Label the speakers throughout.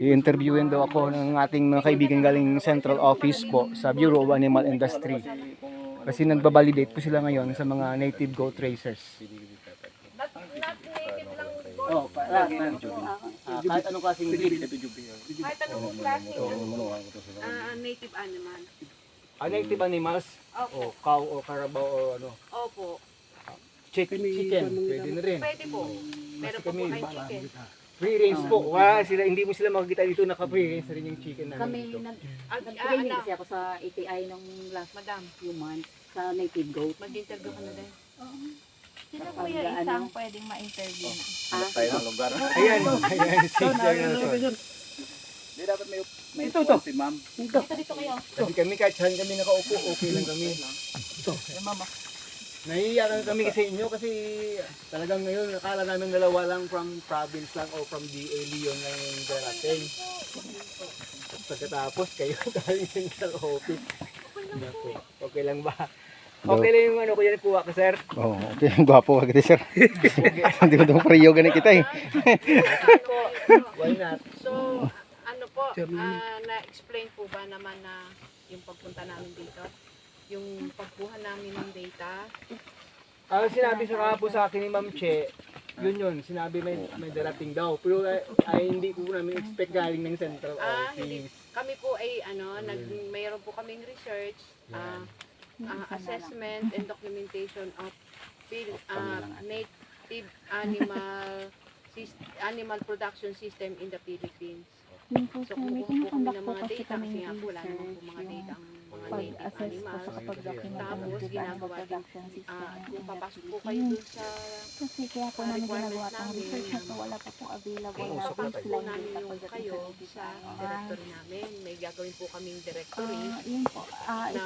Speaker 1: I-interviewin daw ako ng ating mga kaibigan galing Central Office po sa Bureau of Animal Industry. Kasi nagbabalidate po sila ngayon sa mga native goat racers.
Speaker 2: Not native lang goat.
Speaker 1: Oh, kahit anong klaseng breed.
Speaker 2: Kahit anong klaseng native animal.
Speaker 1: Native animals, o
Speaker 2: Opo.
Speaker 1: cow o carabao o ano.
Speaker 2: Opo.
Speaker 1: Chicken, pwede na rin.
Speaker 2: Pwede po. Meron po po kayong chicken.
Speaker 1: Free range po. Hindi mo sila makikita dito naka-free range na rin yung chicken namin
Speaker 3: Kami,
Speaker 1: dito.
Speaker 3: nag-training kasi ako sa ATI nung last
Speaker 2: Madam,
Speaker 3: few months sa native goat.
Speaker 2: mag-interview ka na din.
Speaker 4: Sino po yung isang pwedeng ma-interview na?
Speaker 5: Tayo ng lugar.
Speaker 1: Ayan, si Sir.
Speaker 5: Hindi dapat may
Speaker 1: Ito.
Speaker 5: si ma'am.
Speaker 3: Dito kayo.
Speaker 1: Kasi kami kahit saan kami nakaupo, okay lang kami.
Speaker 5: Mama.
Speaker 1: Nahihiya lang kami sa inyo kasi talagang ngayon akala namin dalawa lang from province lang o from DA Leon lang yung darating. Pagkatapos kayo galing Central Office. Naku, okay lang ba? Okay lang yung ano ko yan kuha ka, sir.
Speaker 6: Oh, okay. Gwapo ka kita, sir. Hindi mo itong pariyo ganit kita eh.
Speaker 1: Why not?
Speaker 2: So, ano po, na-explain po ba naman na yung pagpunta namin dito? Yung pagkuha namin ng data?
Speaker 1: Sinabi sa kapo sa akin ni Ma'am Che, yun, sinabi may darating daw. Pero ay hindi po namin expect galing ng Central
Speaker 2: Hindi.
Speaker 1: Office.
Speaker 2: Kami po ay mayroon po kaming research, assessment and documentation of native animal production system in the Philippines.
Speaker 4: Yun po
Speaker 2: So
Speaker 4: sir, may
Speaker 2: kumukuha po kami
Speaker 4: kinukondak
Speaker 2: ng
Speaker 4: po
Speaker 2: mga
Speaker 4: kasi
Speaker 2: data
Speaker 4: kami
Speaker 2: kasi
Speaker 4: ng
Speaker 2: nga po wala naman po mga
Speaker 4: research,
Speaker 2: data ang mga native
Speaker 4: pag-assess po
Speaker 2: animals.
Speaker 4: sa pag-document
Speaker 2: Tapos
Speaker 4: ng animal
Speaker 2: ginagawa din,
Speaker 4: production system
Speaker 2: kung
Speaker 4: in the
Speaker 2: papasok po kayo
Speaker 4: Philippines.
Speaker 2: dun sa
Speaker 4: Kasi kaya po namin ginagawa itong research na to, wala pa po available na
Speaker 2: usap po
Speaker 4: baseline
Speaker 2: namin
Speaker 4: data
Speaker 2: yung
Speaker 4: pagdating
Speaker 2: kayo
Speaker 4: sa native
Speaker 2: sa
Speaker 4: animal.
Speaker 2: directory namin. May gagawin po kaming directory.
Speaker 4: Yun po, isa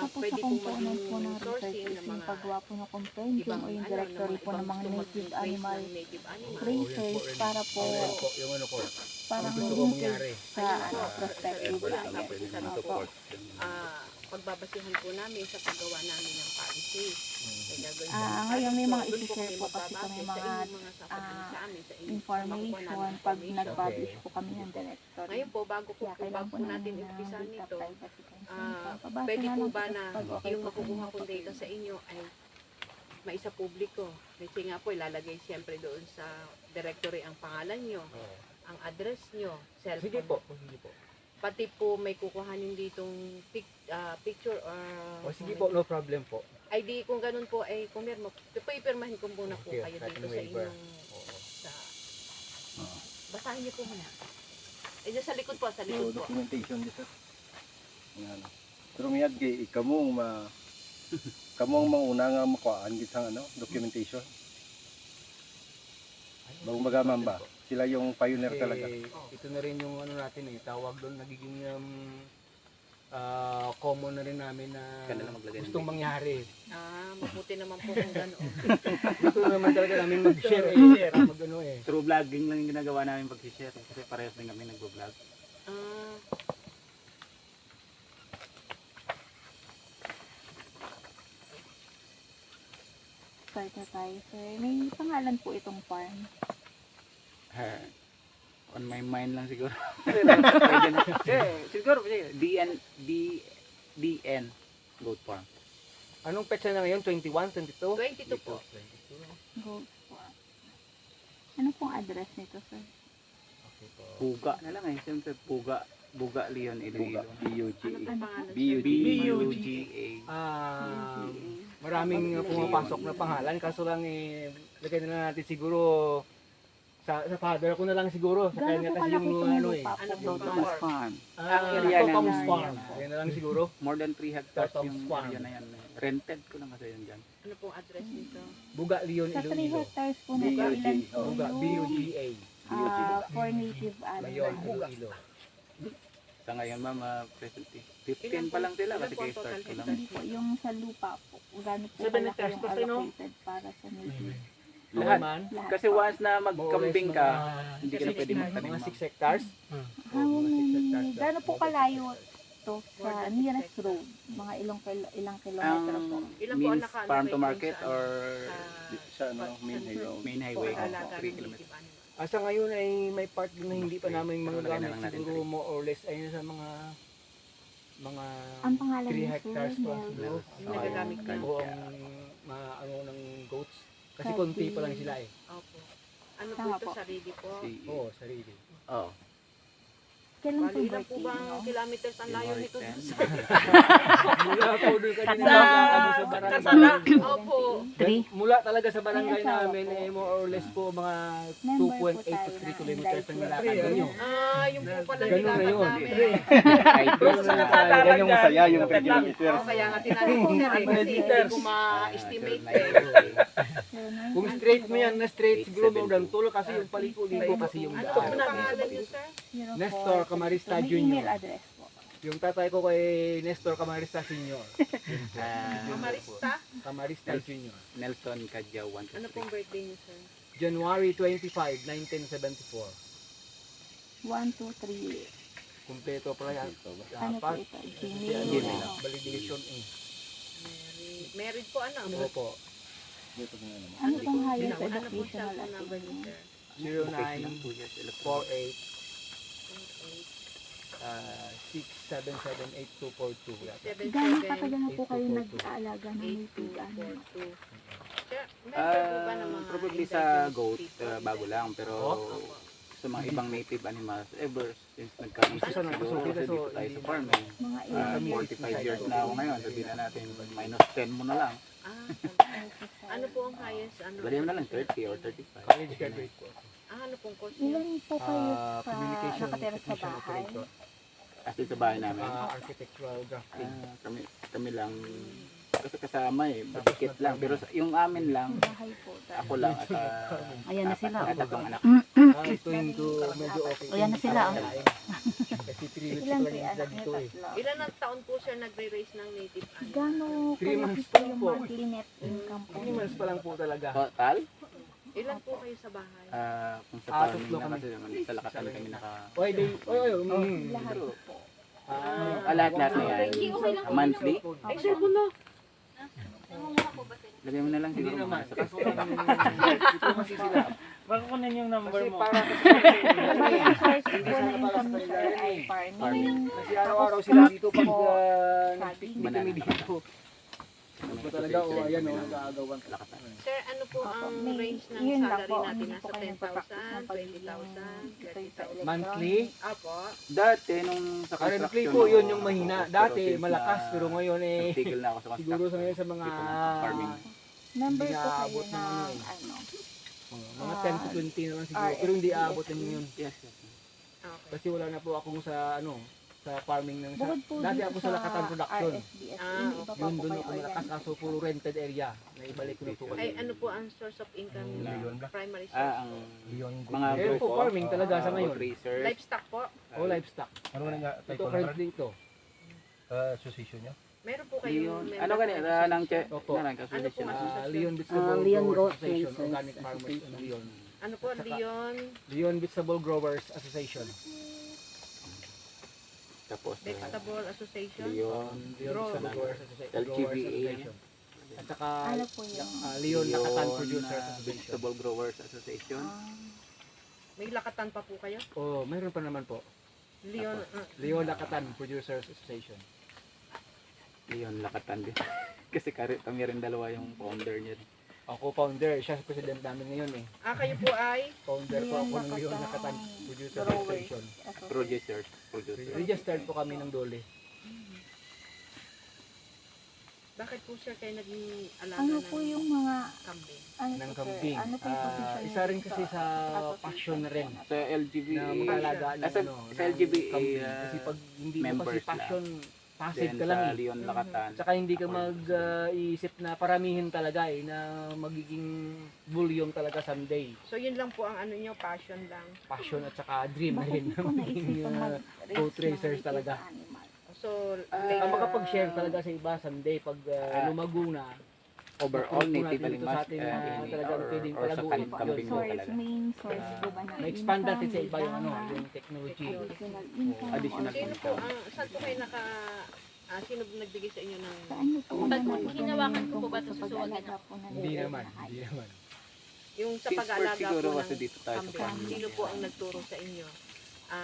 Speaker 4: po
Speaker 2: pwede
Speaker 4: sa
Speaker 2: po
Speaker 4: component po ng
Speaker 2: maging
Speaker 4: research
Speaker 2: sourcing
Speaker 4: is
Speaker 2: ng
Speaker 4: yung
Speaker 2: mga
Speaker 4: paggawa po ng compendium o yung directory po ng mga native animal
Speaker 2: native animal.
Speaker 4: racers para po
Speaker 1: Yung ano ko,
Speaker 4: parang
Speaker 1: gusto ko mangyari.
Speaker 4: sa perspective
Speaker 2: Wala
Speaker 4: na
Speaker 2: nga po
Speaker 4: yan.
Speaker 2: sabi ko,
Speaker 4: Opo.
Speaker 2: pagbabasihan po namin sa paggawa namin ng policy. May gagawin
Speaker 4: Ngayon may mga
Speaker 2: doon
Speaker 4: i-share po kasi
Speaker 2: magbabase
Speaker 4: kami
Speaker 2: sa
Speaker 4: mga
Speaker 2: inyong mga sasabihin sa amin, sa inyong makukuha
Speaker 4: information
Speaker 2: namin
Speaker 4: pag
Speaker 2: information.
Speaker 4: nag-publish po kami ng directory.
Speaker 2: Ngayon po, bago
Speaker 4: Kaya
Speaker 2: po
Speaker 4: kailangan po
Speaker 2: natin
Speaker 4: namin
Speaker 2: umpisa
Speaker 4: ng
Speaker 2: nito,
Speaker 4: data privacy concern. Pabasa
Speaker 2: pwede
Speaker 4: na
Speaker 2: po
Speaker 4: lang
Speaker 2: ba na
Speaker 4: pag okay
Speaker 2: yung
Speaker 4: po
Speaker 2: makukuha
Speaker 4: kami
Speaker 2: kong data sa inyo ay maisa publiko? Kasi nga po, ilalagay siyempre doon sa directory ang pangalan nyo, ang address nyo, cellphone.
Speaker 1: Sige po, sige po.
Speaker 2: Pati po may kukuhanin ditong picture or
Speaker 1: O sige po, no problem po.
Speaker 2: ID kung ganun po ay pumirma. Ipirmahin ko muna po
Speaker 1: Okay,
Speaker 2: kayo
Speaker 1: kahit
Speaker 2: dito
Speaker 1: ng
Speaker 2: sa
Speaker 1: waiver.
Speaker 2: inyong sa basahin niyo po muna. Diyan sa likod po, sa
Speaker 5: So,
Speaker 2: likod po.
Speaker 5: documentation dito. Yan. Pero miyad kay kamong kamong mauna nga makuhaan gitang documentation. Bagong magaman ba? Sila yung pioneer
Speaker 1: Kasi
Speaker 5: talaga.
Speaker 1: ito na rin yung ano natin tawag doon, nagiging common na rin namin na gustong mangyari.
Speaker 2: Mabuti naman po kung gano'n.
Speaker 1: Gusto naman talaga namin mag-share mag-ano
Speaker 7: Through vlogging lang yung ginagawa namin pag-share kasi parehas din kami nagbo-vlog.
Speaker 4: Start na tayo, sir. May pangalan po itong farm.
Speaker 7: On my mind lang siguro. Siguro DN Goat Farm.
Speaker 1: Anong petsa na ngayon? 21, 22?
Speaker 2: 22 po.
Speaker 4: Goat farm. Ano pong address nito, sir?
Speaker 7: Puga na lang siyempre Puga Leon Iloilo.
Speaker 5: BUGA.
Speaker 2: Ang pangalan,
Speaker 5: BUG.
Speaker 7: BUGA.
Speaker 1: Maraming pumapasok na pangalan, kaso lang lagay na lang natin siguro sa father ko na lang siguro. Sa kanya kasi yung ano
Speaker 7: Thomas Farm.
Speaker 1: Tom's Farm. Kaya na lang siguro.
Speaker 7: More than 3 hectares
Speaker 1: Tom's
Speaker 7: yung
Speaker 1: Farm.
Speaker 7: area na yan. Rented ko lang kasi yun dyan.
Speaker 2: Ano pong address nito?
Speaker 1: Buga Leon
Speaker 4: Sa 3
Speaker 1: Iloilo.
Speaker 4: hectares po na ito, ilan po
Speaker 1: Buga, B-U-G-A.
Speaker 4: for native
Speaker 1: Leon
Speaker 4: animals.
Speaker 1: Iloilo.
Speaker 7: Sa ngayon ma'am, presently 15 pa lang sila kasi kayo start ko lang.
Speaker 4: Hindi po, yung sa lupa po, gano'n po
Speaker 1: 7
Speaker 4: kalaki
Speaker 1: hectares
Speaker 4: yung
Speaker 1: pa sa'yo, no?
Speaker 4: allocated para sa native.
Speaker 7: Lahat.
Speaker 1: Man,
Speaker 4: Lahat
Speaker 7: Kasi
Speaker 4: po.
Speaker 7: once na magkambing ka, hindi ka na pwede
Speaker 1: mga
Speaker 7: magtanim ma'am.
Speaker 1: 6 hectares.
Speaker 4: Gano'n po kalayo to sa nearest road? Mga ilang kilometro po?
Speaker 2: Ilan po ang
Speaker 7: Means
Speaker 2: nakalagay
Speaker 7: farm to
Speaker 2: dun
Speaker 7: market
Speaker 2: sa-
Speaker 7: or
Speaker 5: Sa main highway.
Speaker 7: main highway,
Speaker 2: Pag-alaga
Speaker 7: 3
Speaker 2: ng
Speaker 7: kilometers.
Speaker 2: native animal.
Speaker 1: Sa ngayon ay may part din na hindi pa namin
Speaker 7: Pero lagyan na lang
Speaker 1: magagamit.
Speaker 7: natin
Speaker 1: Siguro more or less ay sa mga
Speaker 4: Ang pangalan
Speaker 1: 3
Speaker 4: niyo,
Speaker 1: hectares
Speaker 4: sir,
Speaker 1: pa
Speaker 4: Mel.
Speaker 1: siguro.
Speaker 2: Nagagamit ka.
Speaker 1: Oo, ang ano ng goats. Kasi konti pa lang sila eh.
Speaker 2: Opo. Ano po
Speaker 4: Tama
Speaker 2: ito?
Speaker 4: po.
Speaker 2: Sarili po.
Speaker 1: Oo, sarili.
Speaker 7: Oh.
Speaker 4: Kailan po
Speaker 2: Bali lang po
Speaker 4: birthday
Speaker 2: bang
Speaker 4: niyo?
Speaker 2: kilometers ang layo nito?
Speaker 1: Mula po doon kanina
Speaker 2: Sa-
Speaker 1: ano, sa barangay.
Speaker 2: Kasala. Opo.
Speaker 1: Mula talaga sa barangay
Speaker 4: May asawa
Speaker 1: namin
Speaker 4: po.
Speaker 1: eh more or less po mga
Speaker 4: Member po
Speaker 1: 2.8 to
Speaker 4: tayo
Speaker 1: 3
Speaker 4: ng
Speaker 1: kilometers ang
Speaker 4: Life
Speaker 1: nilakad
Speaker 4: Well.
Speaker 1: ninyo.
Speaker 2: Yung po pala
Speaker 1: Ganun na
Speaker 2: nilakad
Speaker 1: yun.
Speaker 2: namin.
Speaker 1: Ganun na tayo.
Speaker 5: Yan yung masaya, yung 3 kilometers.
Speaker 2: Kaya nga tinanong ko sir, kasi hindi ko ma-estimate eh.
Speaker 1: Kung straight mo yan na straight siguro more than tulo kasi yung paliko-liko kasi yung
Speaker 2: Ano
Speaker 1: daan.
Speaker 2: po pangalan niyo sir?
Speaker 1: Nestor Camarista
Speaker 4: May email
Speaker 1: Jr.
Speaker 4: address po.
Speaker 1: Yung tatay ko kay Nestor Camarista Sr.
Speaker 2: Mamarista?
Speaker 1: Camarista Jr.
Speaker 7: Nelson Kadyaw 123.
Speaker 2: Ano pong birthday niyo sir?
Speaker 1: January 25, 1974.
Speaker 4: 1, 2, 3.
Speaker 1: Kumpleto pala yan.
Speaker 4: Ano po
Speaker 1: Dapat.
Speaker 4: ito?
Speaker 1: Gmail.
Speaker 4: Gmail.
Speaker 1: Validation eh.
Speaker 2: Married po ano?
Speaker 1: Ano po?
Speaker 4: Ano pong highest
Speaker 2: Ano pong
Speaker 4: educational
Speaker 2: cellphone number niyo
Speaker 4: achievement?
Speaker 2: sir?
Speaker 1: 0948 6778242.
Speaker 4: Gano'ng katagal na po kayo nag-aalaga ng native animal?
Speaker 2: 8242. Sir, meron po ba ng mga
Speaker 7: Probably sa
Speaker 2: indigenous
Speaker 7: goat,
Speaker 2: people
Speaker 7: bago
Speaker 2: dyan?
Speaker 7: lang. Pero
Speaker 1: Oh?
Speaker 7: sa mga ibang native animals, ever since nagkaroon
Speaker 1: Isa na,
Speaker 7: siguro,
Speaker 1: so,
Speaker 7: kasi
Speaker 1: so,
Speaker 7: dito tayo sa
Speaker 1: hindi
Speaker 7: farming.
Speaker 4: Mga ilang years
Speaker 7: 45 years na ako ngayon. Sabihin na natin, minus 10 mo na lang.
Speaker 2: Ano po ang highest? Ano?
Speaker 7: Bali mo na lang 30 or 35.
Speaker 1: College graduate po.
Speaker 2: Ano pong course niyo?
Speaker 4: Ilan po kayo sa
Speaker 1: Communication
Speaker 4: nakatira sa
Speaker 1: Technician
Speaker 4: bahay?
Speaker 1: Operator.
Speaker 7: Kasi sa bahay namin.
Speaker 1: Architectural drafting.
Speaker 7: Kami lang kasi kasama eh, batikit lang. Pero yung amin lang,
Speaker 4: Bahay po.
Speaker 7: ako lang at
Speaker 3: Ayan na sila.
Speaker 7: at tatlong anak.
Speaker 1: Ito hindi medyo okay.
Speaker 3: Ayan na sila, oh.
Speaker 1: Kasi 3 weeks
Speaker 4: Ilan
Speaker 1: pa
Speaker 4: po
Speaker 1: lang
Speaker 4: yung anak
Speaker 1: yung
Speaker 4: niyo?
Speaker 1: dito eh.
Speaker 4: Tatlo.
Speaker 2: Ilan ang taon po sir nagre-raise ng native animal?
Speaker 4: Gano'n
Speaker 1: 3
Speaker 4: kalaki
Speaker 1: months
Speaker 4: po
Speaker 1: pa lang
Speaker 4: yung
Speaker 1: po.
Speaker 4: monthly net income po?
Speaker 1: 3 months pa lang po talaga.
Speaker 7: Total?
Speaker 2: Ilan po kayo sa bahay?
Speaker 7: Kung sa
Speaker 1: Tatlo
Speaker 7: farming na
Speaker 1: kami.
Speaker 7: kasi naman, sa lakatan kami naka...
Speaker 1: Oy,
Speaker 4: Lahat
Speaker 7: Pero,
Speaker 4: po.
Speaker 7: lahat na yan. Monthly?
Speaker 2: Ay sir, kuno.
Speaker 7: Lagay mo na lang
Speaker 1: Hindi
Speaker 7: siguro
Speaker 1: naman.
Speaker 7: mga sa
Speaker 1: Kaso
Speaker 7: pasta.
Speaker 1: ito kasi sila.
Speaker 6: Baka kunin yung number
Speaker 1: Kasi
Speaker 6: mo.
Speaker 1: para
Speaker 4: Bali, ang source
Speaker 1: Hindi
Speaker 4: po
Speaker 1: sana
Speaker 4: ng
Speaker 1: para sa
Speaker 4: income
Speaker 1: kanila
Speaker 4: sir
Speaker 1: yan
Speaker 4: ay
Speaker 1: eh.
Speaker 4: farming.
Speaker 1: Kasi araw-araw sila dito pag
Speaker 4: Saging.
Speaker 1: nag-picnic kami dito. Ito talaga, o ayan o, nag-aagawan.
Speaker 7: Lakatan.
Speaker 2: Sir, ano po ang
Speaker 4: May-
Speaker 2: range ng
Speaker 4: yun lang
Speaker 2: salary
Speaker 4: po,
Speaker 2: natin?
Speaker 4: hindi po
Speaker 2: Nasa
Speaker 4: kayo
Speaker 2: 10,000,
Speaker 4: nagpa-practice ng pagiging
Speaker 2: 20,000, 30,000?
Speaker 1: Monthly?
Speaker 2: Apo.
Speaker 7: Dati, nung sa
Speaker 1: Currently
Speaker 7: construction,
Speaker 1: po, yun yung mahina.
Speaker 7: pero
Speaker 1: Dati,
Speaker 7: since
Speaker 1: malakas.
Speaker 7: na
Speaker 1: Pero ngayon eh,
Speaker 7: nagtigil na ako sa
Speaker 1: siguro sa ngayon sa mga
Speaker 7: farming.
Speaker 4: Member
Speaker 1: Hindi
Speaker 4: po kayo
Speaker 1: naabot ng ano
Speaker 4: ng
Speaker 1: eh.
Speaker 4: ano?
Speaker 1: mga 10 to 20 na lang siguro. Pero hindi aabot ng yun.
Speaker 7: Yes, yes.
Speaker 2: Okay.
Speaker 1: Kasi wala na po akong sa ano, sa farming ng
Speaker 4: Bukod po
Speaker 1: dati
Speaker 4: dito
Speaker 1: ako sa Lakatan Production.
Speaker 4: RSBS,
Speaker 2: Ah,
Speaker 4: yung iba pa
Speaker 1: Yun
Speaker 4: po
Speaker 1: doon
Speaker 4: kayo
Speaker 1: ako malakas
Speaker 4: organic.
Speaker 1: kaso puro rented area. Naibalik ko na po
Speaker 2: Ay,
Speaker 1: kasi.
Speaker 2: ano po ang source of income? Primary source?
Speaker 7: Ang
Speaker 5: Leon
Speaker 7: mga
Speaker 1: Ayun po,
Speaker 7: grupo,
Speaker 1: farming talaga sa ngayon.
Speaker 7: racers,
Speaker 2: Livestock po?
Speaker 1: O livestock.
Speaker 5: Ano na nga
Speaker 1: Ito currently ito.
Speaker 5: association niyo?
Speaker 2: Meron po kayong
Speaker 7: Leon, ano ganyan, ng che,
Speaker 1: Opo.
Speaker 7: ng association.
Speaker 2: Ano po,
Speaker 1: Leon Vegetable
Speaker 3: Leon
Speaker 1: Growers
Speaker 3: Goat
Speaker 1: Association,
Speaker 3: Racers
Speaker 1: Organic Farmers in Leon.
Speaker 2: Ano po, Leon?
Speaker 1: Leon Vegetable Growers Association.
Speaker 7: Tapos,
Speaker 2: Vegetable Association?
Speaker 7: Leon,
Speaker 1: Leon Vegetable Growers Association.
Speaker 7: LGBA.
Speaker 1: At saka
Speaker 4: Ano po yung
Speaker 1: Leon Lakatan Producers
Speaker 7: na
Speaker 1: Association.
Speaker 7: Vegetable Growers Association.
Speaker 2: May lakatan pa po kayo?
Speaker 1: Oh, mayroon pa naman po.
Speaker 2: Leon,
Speaker 1: Leon Lakatan Producers Association.
Speaker 7: Leon Lakatan din. Kasi kami rin dalawa yung founder niya.
Speaker 1: Ako founder, siya president namin ngayon eh.
Speaker 2: kayo po ay?
Speaker 1: Founder po ako ng Leon Lakatan Producers Association.
Speaker 7: Producers.
Speaker 1: Registered po kami ng Dole.
Speaker 2: Bakit po sir kayo naging alaga
Speaker 4: Ano
Speaker 2: ng
Speaker 4: po yung mga
Speaker 2: kambing?
Speaker 4: ano
Speaker 1: Ng
Speaker 4: po, sir?
Speaker 1: camping.
Speaker 4: Ano po yung position
Speaker 1: Isa rin kasi sa passion na rin.
Speaker 7: Sa LGBA.
Speaker 1: Na mag-alaga ng
Speaker 7: sa,
Speaker 1: ano.
Speaker 7: sa
Speaker 1: ng
Speaker 7: LGBA,
Speaker 1: kambing. Kasi pag hindi mo kasi
Speaker 7: members
Speaker 1: passion, passive
Speaker 7: then
Speaker 1: ka lang
Speaker 7: sa
Speaker 1: eh.
Speaker 7: Leon Lakatan.
Speaker 1: Tsaka hindi ka mag-iisip na paramihin talaga eh, na magiging volume talaga someday.
Speaker 2: So yun lang po ang ano nyo, passion lang.
Speaker 1: Passion at saka dream na
Speaker 4: Bakit
Speaker 1: rin
Speaker 4: po
Speaker 1: na maging
Speaker 4: naisipan
Speaker 1: goat
Speaker 4: mag-raise
Speaker 1: racers
Speaker 4: ng
Speaker 1: talaga.
Speaker 4: native animal?
Speaker 2: So,
Speaker 1: Ang makapag-share talaga sa iba someday pag lumago na.
Speaker 7: Overall
Speaker 1: Kung
Speaker 7: native
Speaker 1: natin ito sa
Speaker 7: animals
Speaker 1: atin na
Speaker 7: and
Speaker 1: talagang pwedeng
Speaker 7: or sa
Speaker 1: palaguin.
Speaker 7: kambing mo
Speaker 4: Source,
Speaker 7: talaga.
Speaker 4: main source po ba ng
Speaker 1: Na-expand natin sa iba yung ano,
Speaker 4: income,
Speaker 1: yung technology.
Speaker 4: additional income,
Speaker 7: Additional
Speaker 4: or
Speaker 2: sino po, saan po kayo sino nagbigay sa inyo ng...
Speaker 4: Saan niyo po
Speaker 8: Pag
Speaker 4: naman
Speaker 8: hinawakan ko po ba ito
Speaker 4: sa
Speaker 8: sa suwagan
Speaker 4: pag-alaga po ng
Speaker 1: Hindi
Speaker 4: native
Speaker 1: naman,
Speaker 4: na
Speaker 1: hindi
Speaker 4: hayop?
Speaker 1: naman.
Speaker 2: Yung sa
Speaker 7: Since
Speaker 2: pag-aalaga
Speaker 7: first siguro
Speaker 2: po
Speaker 7: kasi
Speaker 2: ng
Speaker 7: dito tayo sa
Speaker 2: kambing,
Speaker 7: family.
Speaker 2: sino po ang nagturo sa inyo?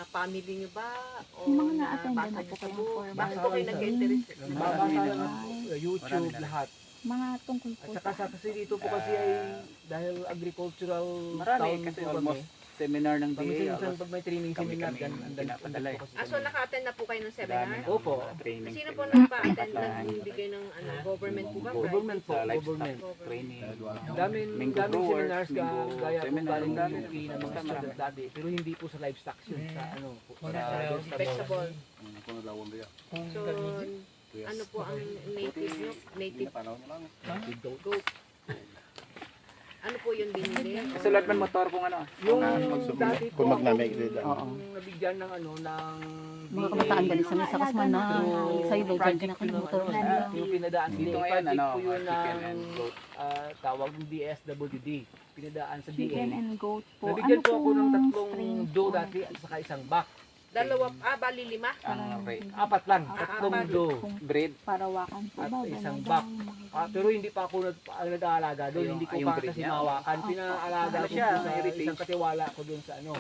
Speaker 2: Family nyo ba? O
Speaker 4: Yung mga
Speaker 2: na
Speaker 4: na-attend
Speaker 2: basa
Speaker 4: na
Speaker 2: nyo
Speaker 4: po
Speaker 2: sa
Speaker 4: kayong
Speaker 2: book?
Speaker 4: for
Speaker 2: Bakit po kayo
Speaker 1: Marami
Speaker 2: nag-interest?
Speaker 1: Mabasa lang
Speaker 4: Ay.
Speaker 1: YouTube,
Speaker 7: Marami na.
Speaker 1: lahat.
Speaker 4: Mga tungkol po
Speaker 1: At saka sa kasi dito po kasi ay dahil agricultural
Speaker 7: Marami
Speaker 1: town
Speaker 7: kasi
Speaker 1: po
Speaker 7: almost
Speaker 1: kami.
Speaker 7: seminar ng DA.
Speaker 1: Minsan pag may training
Speaker 7: kami
Speaker 1: seminar,
Speaker 7: ang pinapadala eh.
Speaker 2: So naka-attend na po kayo ng seminar?
Speaker 1: Opo.
Speaker 7: Training.
Speaker 2: Sino po nagpa-attend, nagbibigay ng government po ba?
Speaker 1: Government po,
Speaker 7: Sa livestock
Speaker 1: government.
Speaker 7: training.
Speaker 1: Daming
Speaker 7: Mango
Speaker 1: daming
Speaker 7: growers,
Speaker 1: seminars ka
Speaker 7: mango
Speaker 1: gaya po
Speaker 7: seminar,
Speaker 1: galing
Speaker 7: dami.
Speaker 1: UP na mga student dati, pero hindi po sa livestock yun, sa ano po, sa
Speaker 2: Vegetable.
Speaker 5: Kung nalawang ba yan?
Speaker 2: So, ano po ang native nyo? Native goat. Ano po yung binili?
Speaker 7: Sa lahat man motor kung ano.
Speaker 1: Yung
Speaker 7: magsubok.
Speaker 1: dati po
Speaker 6: Kung magnamay
Speaker 1: akong
Speaker 6: grade lang.
Speaker 1: nabigyan ng ano, ng
Speaker 3: Mga kabataan ganun sa misa kasman na sa iyo dyan kinakalimutan.
Speaker 1: yung pinadaan
Speaker 7: Dito
Speaker 1: DA.
Speaker 7: ngayon,
Speaker 1: Project
Speaker 7: ano,
Speaker 1: po yun
Speaker 7: chicken and
Speaker 1: ng
Speaker 7: goat.
Speaker 1: tawag ng DSWD. Pinadaan sa
Speaker 4: chicken
Speaker 1: DA.
Speaker 4: and goat po.
Speaker 1: Nabigyan po ako ng
Speaker 4: pong
Speaker 1: tatlong
Speaker 4: strains
Speaker 1: doe
Speaker 4: po?
Speaker 1: dati at saka isang buck.
Speaker 2: Bali 5?
Speaker 7: Ang rate.
Speaker 1: Apat lang,
Speaker 2: Ah,
Speaker 1: tatlong
Speaker 2: apat.
Speaker 1: doe.
Speaker 4: Kung
Speaker 7: Breed.
Speaker 4: parawakan po
Speaker 1: At
Speaker 4: ba?
Speaker 1: isang
Speaker 4: Ganun
Speaker 1: buck.
Speaker 4: ba?
Speaker 1: Pero hindi pa ako nag-aalaga doon, hindi ko
Speaker 7: Yung
Speaker 1: pa
Speaker 7: breed
Speaker 1: kasi
Speaker 7: niya?
Speaker 1: mawakan. Pinaalaga
Speaker 7: Ano
Speaker 1: ko
Speaker 7: siya,
Speaker 1: po sa
Speaker 7: heritage?
Speaker 1: isang katiwala ko doon sa ano,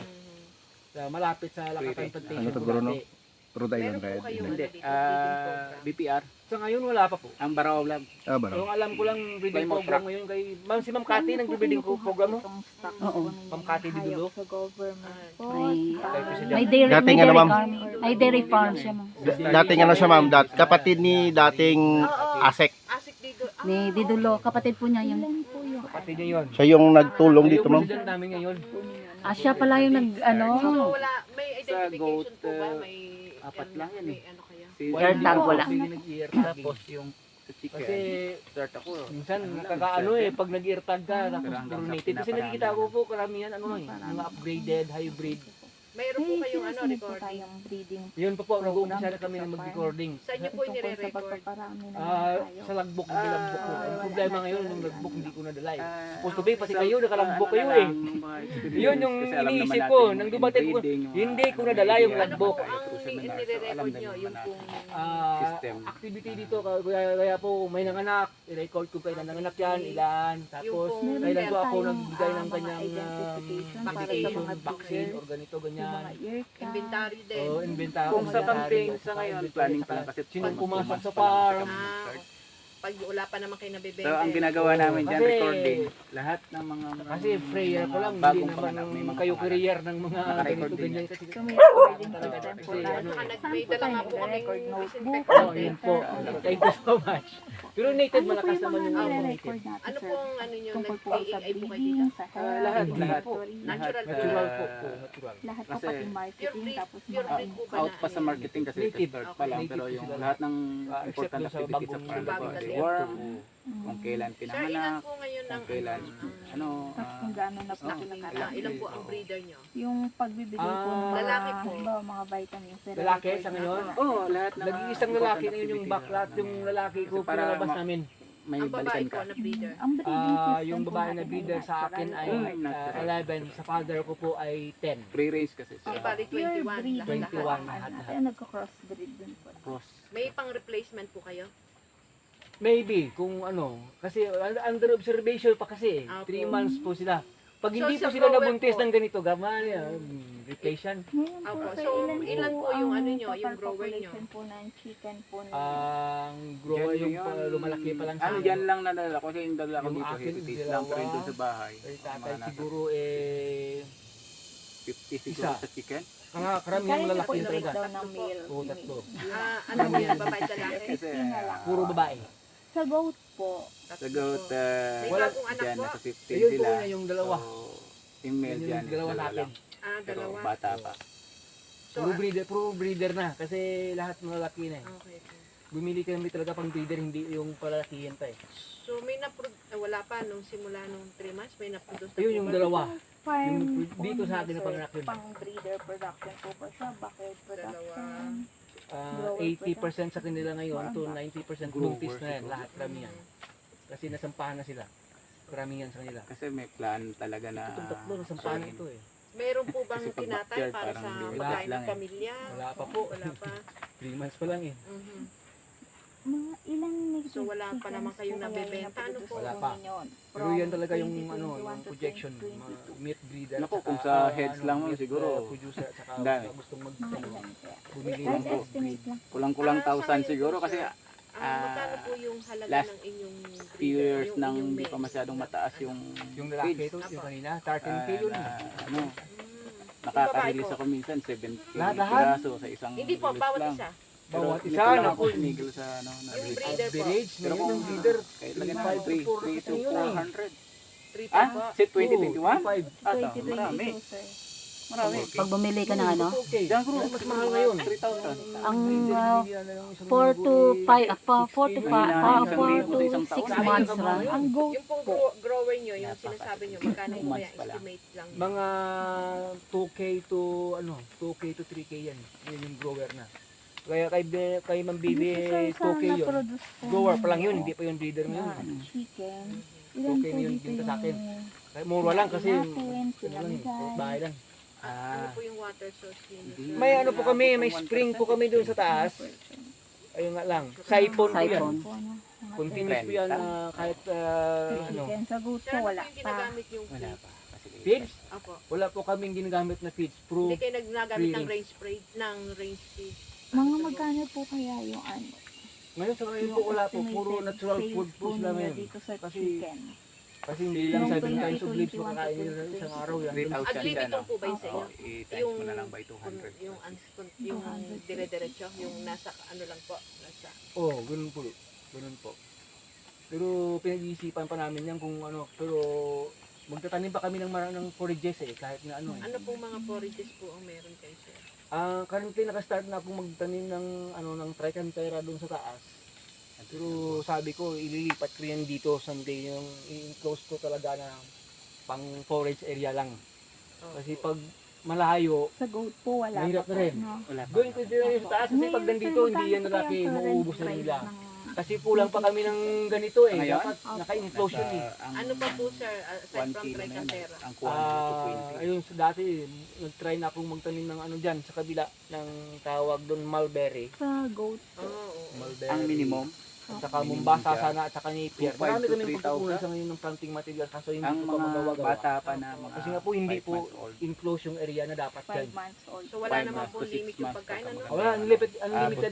Speaker 1: sa malapit sa Lakatan
Speaker 7: Heritage.
Speaker 1: Plantation.
Speaker 6: Ano to, bro, no?
Speaker 1: Bugatti.
Speaker 6: Rhode
Speaker 2: Meron
Speaker 6: Island
Speaker 2: po
Speaker 6: Red.
Speaker 2: kayong
Speaker 7: Hindi.
Speaker 2: ano dito, breeding program?
Speaker 7: BPR.
Speaker 1: Sa ngayon wala pa po.
Speaker 7: Ang Barao Lab.
Speaker 6: Ah, ba?
Speaker 1: Yung alam ko lang breeding
Speaker 7: Plymouth
Speaker 1: program
Speaker 7: Rock.
Speaker 1: ngayon kay si Ma'am Cathy nag-breeding program no?
Speaker 3: Oo.
Speaker 1: Ma'am Cathy Didulo.
Speaker 4: Sa government po.
Speaker 3: May,
Speaker 1: Kay President.
Speaker 3: may dairy,
Speaker 6: Dating
Speaker 3: may
Speaker 6: ano,
Speaker 3: dairy
Speaker 6: ma'am?
Speaker 3: farm. May dairy farm siya, ma'am.
Speaker 6: Dating ano siya, ma'am, kapatid ni dating Asek.
Speaker 2: Asik dito.
Speaker 3: Ni Didulo, kapatid po niya yun.
Speaker 4: Ilan po yung
Speaker 1: Pati niya yun.
Speaker 6: Siya yung nagtulong dito,
Speaker 1: Yung
Speaker 6: ma'am.
Speaker 1: president namin ngayon.
Speaker 3: Siya pala yung nag, ano,
Speaker 2: So wala, may
Speaker 7: Sa
Speaker 2: identification
Speaker 7: goat,
Speaker 2: po ba? May
Speaker 7: apat lang yan
Speaker 2: may
Speaker 7: eh.
Speaker 2: ano kaya?
Speaker 7: Si
Speaker 3: Air tag wala.
Speaker 1: Nag-ear
Speaker 7: Tapos yung sa chicken.
Speaker 1: Kasi
Speaker 7: start ako.
Speaker 1: minsan nakakaano eh pag nag-ear tag ka tapos
Speaker 7: Pero hanggang
Speaker 1: puro
Speaker 7: sa
Speaker 1: native kasi
Speaker 7: pinaparami
Speaker 1: nakikita ko
Speaker 7: na.
Speaker 1: po karamihan ano eh mga upgraded hybrid.
Speaker 2: Mayroon po kayong ano,
Speaker 4: sinasunod po
Speaker 2: recording.
Speaker 4: tayong breeding
Speaker 1: Yun pa po nag-uumpisa na kami ng mag-recording.
Speaker 2: Saan niyo po
Speaker 4: tungkol sa
Speaker 2: nire-record?
Speaker 4: pagpaparami ng
Speaker 1: Sa logbook, hindi logbook ko. Ang problema ngayon, yung logbook hindi ko nadala eh. Supposed to be, pati
Speaker 7: Sa-
Speaker 1: kayo, nakalagbook
Speaker 7: ano
Speaker 1: kayo
Speaker 7: na
Speaker 1: eh.
Speaker 7: lang, mga experience.
Speaker 1: Yun yung
Speaker 7: Kasi alam naman
Speaker 1: iniisip
Speaker 7: natin
Speaker 1: ko,
Speaker 7: yung
Speaker 1: nang dumating ko,
Speaker 7: inbreeding, yung
Speaker 1: hindi ko nadala yung
Speaker 7: idea.
Speaker 2: Ano po
Speaker 1: logbook.
Speaker 2: ang
Speaker 7: Seminar. So, alam
Speaker 2: nire-record
Speaker 7: din
Speaker 2: nyo?
Speaker 7: naman
Speaker 2: Yung
Speaker 7: natin.
Speaker 2: pong
Speaker 7: System.
Speaker 1: Activity dito, kaya po may nanganak, i-record ko kailan nanganak yan, ilan, tapos
Speaker 2: Yung
Speaker 1: kailan po ako
Speaker 4: tayong,
Speaker 1: nagbigay ng
Speaker 4: mga
Speaker 1: kanyang
Speaker 4: identification para sa
Speaker 1: medication,
Speaker 4: mga
Speaker 1: vaccine, or ganito,
Speaker 4: Yung
Speaker 1: ganyan.
Speaker 4: mga ear tag.
Speaker 2: inventory din.
Speaker 1: O, inventory.
Speaker 7: Kung sa campaign sa ngayon, planning pa lang kasi
Speaker 1: Sinong
Speaker 7: 2
Speaker 1: pumasok
Speaker 7: months
Speaker 1: sa
Speaker 7: pa lang kasi
Speaker 1: farm.
Speaker 7: kami nag-start.
Speaker 2: Pag wala pa naman kayo nabibenta.
Speaker 7: So, ang ginagawa namin dyan,
Speaker 1: Kasi-
Speaker 7: recording, lahat ng mga
Speaker 1: Kasi prayer ko lang, hindi
Speaker 7: bagong
Speaker 1: naman
Speaker 7: panganak, may mga
Speaker 1: kayo
Speaker 7: panganak.
Speaker 1: career ng mga
Speaker 7: Naka-record
Speaker 1: ganito
Speaker 7: din
Speaker 1: ganyan.
Speaker 7: yan.
Speaker 1: Kasi
Speaker 4: So may recording
Speaker 1: talaga
Speaker 4: system po
Speaker 1: kasi
Speaker 4: tayo.
Speaker 1: ano
Speaker 2: Saka
Speaker 1: eh.
Speaker 2: nag-may dala nga po kami
Speaker 4: record notebook.
Speaker 2: disinfectant
Speaker 1: Oh,
Speaker 2: din.
Speaker 1: yun po. Thank you so much. Pero native,
Speaker 4: Ano po
Speaker 1: malakas
Speaker 4: yung
Speaker 1: naman
Speaker 4: mga
Speaker 1: yung mga
Speaker 4: nire-record
Speaker 1: native.
Speaker 4: natin,
Speaker 2: Ano
Speaker 4: sir?
Speaker 2: po ang ano nyo,
Speaker 4: Tungkol po sa
Speaker 2: nag-AI po kayo dito?
Speaker 4: breeding, sa
Speaker 7: lahat,
Speaker 4: health,
Speaker 7: lahat.
Speaker 4: laboratory,
Speaker 2: Natural po.
Speaker 1: Natural po, natural.
Speaker 4: lahat po
Speaker 7: Kasi-
Speaker 4: pati
Speaker 2: Pure
Speaker 4: marketing,
Speaker 2: breed,
Speaker 4: tapos
Speaker 2: pure
Speaker 4: mga
Speaker 2: breed po ba
Speaker 7: out
Speaker 2: na
Speaker 7: pa sa
Speaker 2: ano?
Speaker 7: marketing kasi
Speaker 1: Native.
Speaker 7: start pa lang,
Speaker 1: Native
Speaker 7: pero
Speaker 1: po
Speaker 7: yung
Speaker 1: sila.
Speaker 7: lahat ng
Speaker 1: Except
Speaker 7: important
Speaker 1: dun sa
Speaker 7: activity sa
Speaker 1: bagong-
Speaker 7: farm,
Speaker 2: bagong
Speaker 7: the
Speaker 2: talim.
Speaker 7: worm,
Speaker 4: Mm.
Speaker 7: kung kailan
Speaker 2: Sir, ilan
Speaker 7: pinanganak,
Speaker 2: po ngayon ng
Speaker 7: kung kailan, ano,
Speaker 4: Tapos kung gaano na po
Speaker 7: oh,
Speaker 4: sila
Speaker 7: kailan-
Speaker 4: karami.
Speaker 2: ilan po ang breeder nyo?
Speaker 4: Yung pagbibigay po ng mga,
Speaker 2: Lalaki po.
Speaker 4: halimbawa, mga vitamins.
Speaker 1: Lalaki sa ngayon?
Speaker 7: oh, lahat ng
Speaker 1: Nag-iisang lalaki na yun yung backlat, yung lalaki ko
Speaker 7: Kasi para
Speaker 1: pinalabas
Speaker 7: ma-
Speaker 1: namin.
Speaker 7: may
Speaker 2: Ang babae
Speaker 7: balikan
Speaker 2: po
Speaker 7: ka.
Speaker 2: na breeder.
Speaker 4: Ang breeding system
Speaker 1: Yung
Speaker 4: po
Speaker 1: babae na
Speaker 4: natin
Speaker 1: breeder
Speaker 4: ay
Speaker 1: sa akin ay
Speaker 7: natural.
Speaker 1: 11, sa father ko po ay 10.
Speaker 7: Free range kasi
Speaker 2: So,
Speaker 7: siya.
Speaker 2: bali
Speaker 4: pure
Speaker 2: 21,
Speaker 4: breeding
Speaker 2: lahat-lahat.
Speaker 1: 21.
Speaker 4: po.
Speaker 1: lahat.
Speaker 4: Kaya nagko-crossbreed din po.
Speaker 7: Cross.
Speaker 2: May pang replacement po kayo?
Speaker 1: Maybe, kung ano. Kasi under observation pa kasi.
Speaker 2: Ah,
Speaker 1: 3
Speaker 2: po.
Speaker 1: months po sila. Pag
Speaker 2: So,
Speaker 1: hindi po
Speaker 2: sa
Speaker 1: sila
Speaker 2: grower
Speaker 1: nabuntis
Speaker 2: po.
Speaker 1: ng ganito, gaman yan. Replace yan.
Speaker 4: Ngayon po,
Speaker 2: Opo.
Speaker 4: sir,
Speaker 2: So, ilan po yung
Speaker 4: ang
Speaker 2: ano nyo, yung
Speaker 4: total
Speaker 2: grower nyo?
Speaker 4: population po ng chicken po na
Speaker 1: Ang grower
Speaker 7: Yan
Speaker 1: yung
Speaker 7: yun.
Speaker 1: lumalaki pa lang sa
Speaker 7: Ano,
Speaker 1: akin.
Speaker 7: dyan lang nadala ko kasi yung dala ko
Speaker 1: Yung
Speaker 7: dito,
Speaker 1: akin,
Speaker 7: heritage lang, pero yung doon sa bahay.
Speaker 1: Ay,
Speaker 7: mga
Speaker 1: tatay
Speaker 7: nasa
Speaker 1: siguro eh...
Speaker 7: 50 siguro
Speaker 1: Isa.
Speaker 7: sa chicken.
Speaker 1: Karamihan
Speaker 4: kaya niyo po
Speaker 1: lalaki yung
Speaker 4: i-break
Speaker 1: talaga.
Speaker 4: down ng male.
Speaker 1: Oo, tatlo.
Speaker 2: Ano po yan, babae lalaki?
Speaker 7: Kasi
Speaker 4: na lang.
Speaker 1: Puro babae.
Speaker 4: Sa goat po,
Speaker 7: sa goat,
Speaker 2: May
Speaker 1: Wala-
Speaker 2: bagong anak
Speaker 7: dyan
Speaker 2: po?
Speaker 7: nasa 15
Speaker 1: Ayun po
Speaker 7: sila.
Speaker 1: na yung dalawa.
Speaker 7: So, yung male
Speaker 1: Yun
Speaker 7: dyan,
Speaker 1: yung dalawa
Speaker 7: dalawa
Speaker 1: natin.
Speaker 7: lang. Pero
Speaker 2: Dalawa.
Speaker 7: bata pa.
Speaker 2: So,
Speaker 1: Puro breeder na. Kasi lahat malalaki na eh.
Speaker 2: okay.
Speaker 1: Bumili kami talaga pang breeder, hindi yung palalakihin pa eh.
Speaker 2: So, may wala pa nung simula nung 3 months, may na-produce na
Speaker 1: Ayun
Speaker 2: po
Speaker 1: yung
Speaker 2: ba?
Speaker 1: dalawa.
Speaker 4: farm
Speaker 1: Yung
Speaker 4: po
Speaker 1: dito sa akin na
Speaker 4: sir,
Speaker 1: panganak yun.
Speaker 4: pang breeder production po po siya, backyard production. Grower
Speaker 1: 80% sa kanila ngayon to 90% buntis na yan.
Speaker 7: siguro.
Speaker 1: Lahat kami yan. Kasi nasampahan na sila. Karamihan sa kanila.
Speaker 7: Kasi may plan talaga na
Speaker 1: Itong tatlo, nasampahan na ito eh.
Speaker 2: Meron po bang
Speaker 7: Kasi pag
Speaker 2: tinatay
Speaker 7: backyard,
Speaker 2: para
Speaker 7: parang
Speaker 2: sa
Speaker 7: hindi
Speaker 2: pagkain
Speaker 7: lang
Speaker 2: ng
Speaker 7: eh.
Speaker 2: pamilya?
Speaker 1: Wala pa po.
Speaker 2: Wala pa.
Speaker 1: 3 months pa lang eh.
Speaker 2: Mhm.
Speaker 4: Mga ilang native
Speaker 2: So, wala pa
Speaker 4: chickens
Speaker 2: naman kayong
Speaker 4: po kaya
Speaker 2: nabebenta, ano po?
Speaker 1: Wala pa.
Speaker 4: ninyo
Speaker 1: Pero
Speaker 4: from
Speaker 1: yan talaga yung
Speaker 4: 2021
Speaker 1: ano, yung
Speaker 4: to
Speaker 1: projection,
Speaker 4: 2022?
Speaker 1: mga meat breeder.
Speaker 7: Naku,
Speaker 1: tsaka,
Speaker 7: kung sa heads lang mo,
Speaker 1: meat,
Speaker 7: siguro,
Speaker 1: producer, tsaka
Speaker 7: dami.
Speaker 1: gustong
Speaker 4: Mga
Speaker 1: ano,
Speaker 4: ilan kaya?
Speaker 1: bumili
Speaker 4: First
Speaker 1: ng
Speaker 4: estimate lang.
Speaker 7: Kulang-kulang
Speaker 2: Sa
Speaker 7: 1,000
Speaker 2: ngayon
Speaker 7: siguro
Speaker 2: po,
Speaker 7: kasi
Speaker 2: sir, magkano po yung halaga
Speaker 7: last
Speaker 2: ng inyong
Speaker 7: few
Speaker 2: breeder?
Speaker 7: years
Speaker 2: Yung
Speaker 7: nang
Speaker 2: inyong
Speaker 7: hindi pa
Speaker 2: male?
Speaker 7: masyadong mataas yung
Speaker 1: yung lalaki
Speaker 7: feeds.
Speaker 1: ito, yung kanina, 13K yun.
Speaker 7: na, ano,
Speaker 2: Hmm.
Speaker 7: nakaka-release
Speaker 2: Yung babae
Speaker 7: ako minsan 70
Speaker 1: Lahat?
Speaker 7: piraso sa isang
Speaker 2: Hindi po,
Speaker 7: release
Speaker 2: bawat
Speaker 7: lang.
Speaker 2: isa.
Speaker 7: Pero
Speaker 1: Bawat
Speaker 7: nito
Speaker 1: isa,
Speaker 7: lang
Speaker 1: naku.
Speaker 7: ako tumigil sa ano, na
Speaker 2: Yung
Speaker 7: release.
Speaker 2: breeder po.
Speaker 1: Average,
Speaker 7: Pero
Speaker 1: ngayon
Speaker 7: kung
Speaker 1: yung breeder,
Speaker 7: kahit lagyan
Speaker 1: 3
Speaker 7: ng 3
Speaker 1: to 4
Speaker 7: to
Speaker 1: yun eh.
Speaker 7: 400.
Speaker 2: 3
Speaker 7: Ah,
Speaker 2: po.
Speaker 7: si 2021?
Speaker 1: 5.
Speaker 7: Ah, marami.
Speaker 4: 2022, sir.
Speaker 7: Marami.
Speaker 3: Pag bumili ka ng ano,
Speaker 1: Okay.
Speaker 7: Diyan bro,
Speaker 1: Mas mahal ngayon.
Speaker 7: 3,000.
Speaker 3: ang
Speaker 1: Isang
Speaker 3: 4 to 5, 4 to 5,
Speaker 7: Isang
Speaker 3: 4
Speaker 7: libo
Speaker 3: to
Speaker 7: sa isang
Speaker 3: 6
Speaker 7: taon.
Speaker 3: months lang.
Speaker 4: Ang goat
Speaker 2: Yung pong grower nyo, yung sinasabi nyo, magkano po kaya estimate lang?
Speaker 1: mga 2K to ano, 2K to 3K yan. Yun yung grower na. Kaya kay Ma'am Bibi, 2K yun. Grower pa lang yun, hindi pa yung breeder
Speaker 4: na
Speaker 1: ngayon.
Speaker 4: chicken. Ilan
Speaker 1: Okay
Speaker 4: po
Speaker 1: yun,
Speaker 4: dito
Speaker 1: dito sa akin.
Speaker 4: yung
Speaker 1: Kaya mura lang kasi
Speaker 4: Pinapin,
Speaker 1: ano lang,
Speaker 4: pinamigay.
Speaker 1: bahay lang.
Speaker 2: Ano po yung water source ninyo?
Speaker 1: May ano po kami, may spring po kami doon sa taas. Ayun nga lang, siphon po yan.
Speaker 3: Siphon.
Speaker 4: po, ano, mga
Speaker 1: Continuous po yan kahit ano.
Speaker 4: chicken. Sa goat po,
Speaker 2: Sir, ano
Speaker 4: wala
Speaker 2: po yung
Speaker 4: pa.
Speaker 2: ginagamit yung
Speaker 7: Wala
Speaker 2: feed?
Speaker 7: pa. Kasi
Speaker 1: Feeds?
Speaker 2: Apo.
Speaker 1: Wala po kaming ginagamit na feeds.
Speaker 2: Hindi
Speaker 1: Proof.
Speaker 2: kayo nagnagamit ng
Speaker 1: Feeding.
Speaker 2: range spray, ng range feed.
Speaker 4: Mga magkano po kaya yung ano?
Speaker 1: Ngayon sa ngayon po wala po, puro natural food po sila
Speaker 4: nila
Speaker 1: ngayon.
Speaker 4: dito sa
Speaker 1: Kasi
Speaker 4: chicken.
Speaker 1: Kasi hindi lang
Speaker 4: Yung
Speaker 1: 7 times of leaves
Speaker 4: 2021
Speaker 1: makakain nila
Speaker 4: to
Speaker 1: isang araw yan.
Speaker 7: Rate out
Speaker 2: At
Speaker 7: siya
Speaker 2: limited
Speaker 7: ano.
Speaker 2: po ba yun sa inyo?
Speaker 7: I-times mo na lang by 200.
Speaker 2: Yung dire-diretso, yung nasa ano lang po, nasa
Speaker 1: Oo, ganun po. Ganun po. Pero pinag-iisipan pa namin yan kung ano, pero magtatanim pa kami ng forages eh, kahit na ano eh.
Speaker 2: ano pong mga forages po ang meron kayo, sir?
Speaker 1: Currently naka-start na akong magtanim ng ano ng trichantera doon sa taas. Pero sabi ko ililipat ko yan dito someday yung i-enclose ko talaga na pang forage area lang.
Speaker 2: Oh,
Speaker 1: Kasi pag malayo,
Speaker 4: Sa goat po, wala
Speaker 1: Mahirap
Speaker 4: pa
Speaker 1: na
Speaker 4: po.
Speaker 1: rin.
Speaker 4: No?
Speaker 7: Wala pa.
Speaker 1: doon ko din sa taas kasi
Speaker 4: Ngayon,
Speaker 1: pag nandito
Speaker 4: sir,
Speaker 1: hindi yan
Speaker 4: magkano
Speaker 1: lalaki,
Speaker 4: kaya ang
Speaker 1: mauubos na
Speaker 4: current
Speaker 1: nila.
Speaker 4: price ng-
Speaker 1: Kasi kulang pa kami ng ganito eh.
Speaker 7: Ngayon?
Speaker 1: Dapat naka-enclose yun eh.
Speaker 2: ano pa po, sir, aside
Speaker 7: 1
Speaker 2: from
Speaker 7: kilo na yun.
Speaker 2: trichantera?
Speaker 7: Ang kuha nito 20.
Speaker 1: Ayun sa dati, nag-try na akong magtanim ng ano dyan sa kabila ng tawag doon mulberry.
Speaker 4: Sa goat po.
Speaker 2: Oo.
Speaker 1: Mulberry.
Speaker 7: Ang minimum,
Speaker 1: At saka
Speaker 7: minimum
Speaker 1: Mombasa
Speaker 7: siya.
Speaker 1: sana at saka Napier.
Speaker 7: 2,500
Speaker 1: Marami
Speaker 7: to
Speaker 1: kami
Speaker 7: 3,000.
Speaker 1: pagkukunan sa ngayon ng planting material kaso hindi
Speaker 7: ang
Speaker 1: ko pa
Speaker 7: mga
Speaker 1: magawa-gawa.
Speaker 7: bata pa na mga
Speaker 1: Kasi nga po hindi
Speaker 7: 5
Speaker 1: po
Speaker 7: months old.
Speaker 1: enclose yung area na dapat
Speaker 4: 5
Speaker 1: dyan.
Speaker 4: months old.
Speaker 2: So wala
Speaker 7: 5
Speaker 2: naman
Speaker 7: months
Speaker 2: po
Speaker 7: to 6
Speaker 2: limit yung
Speaker 7: months
Speaker 2: pagkain, ano?
Speaker 1: Wala, unlimited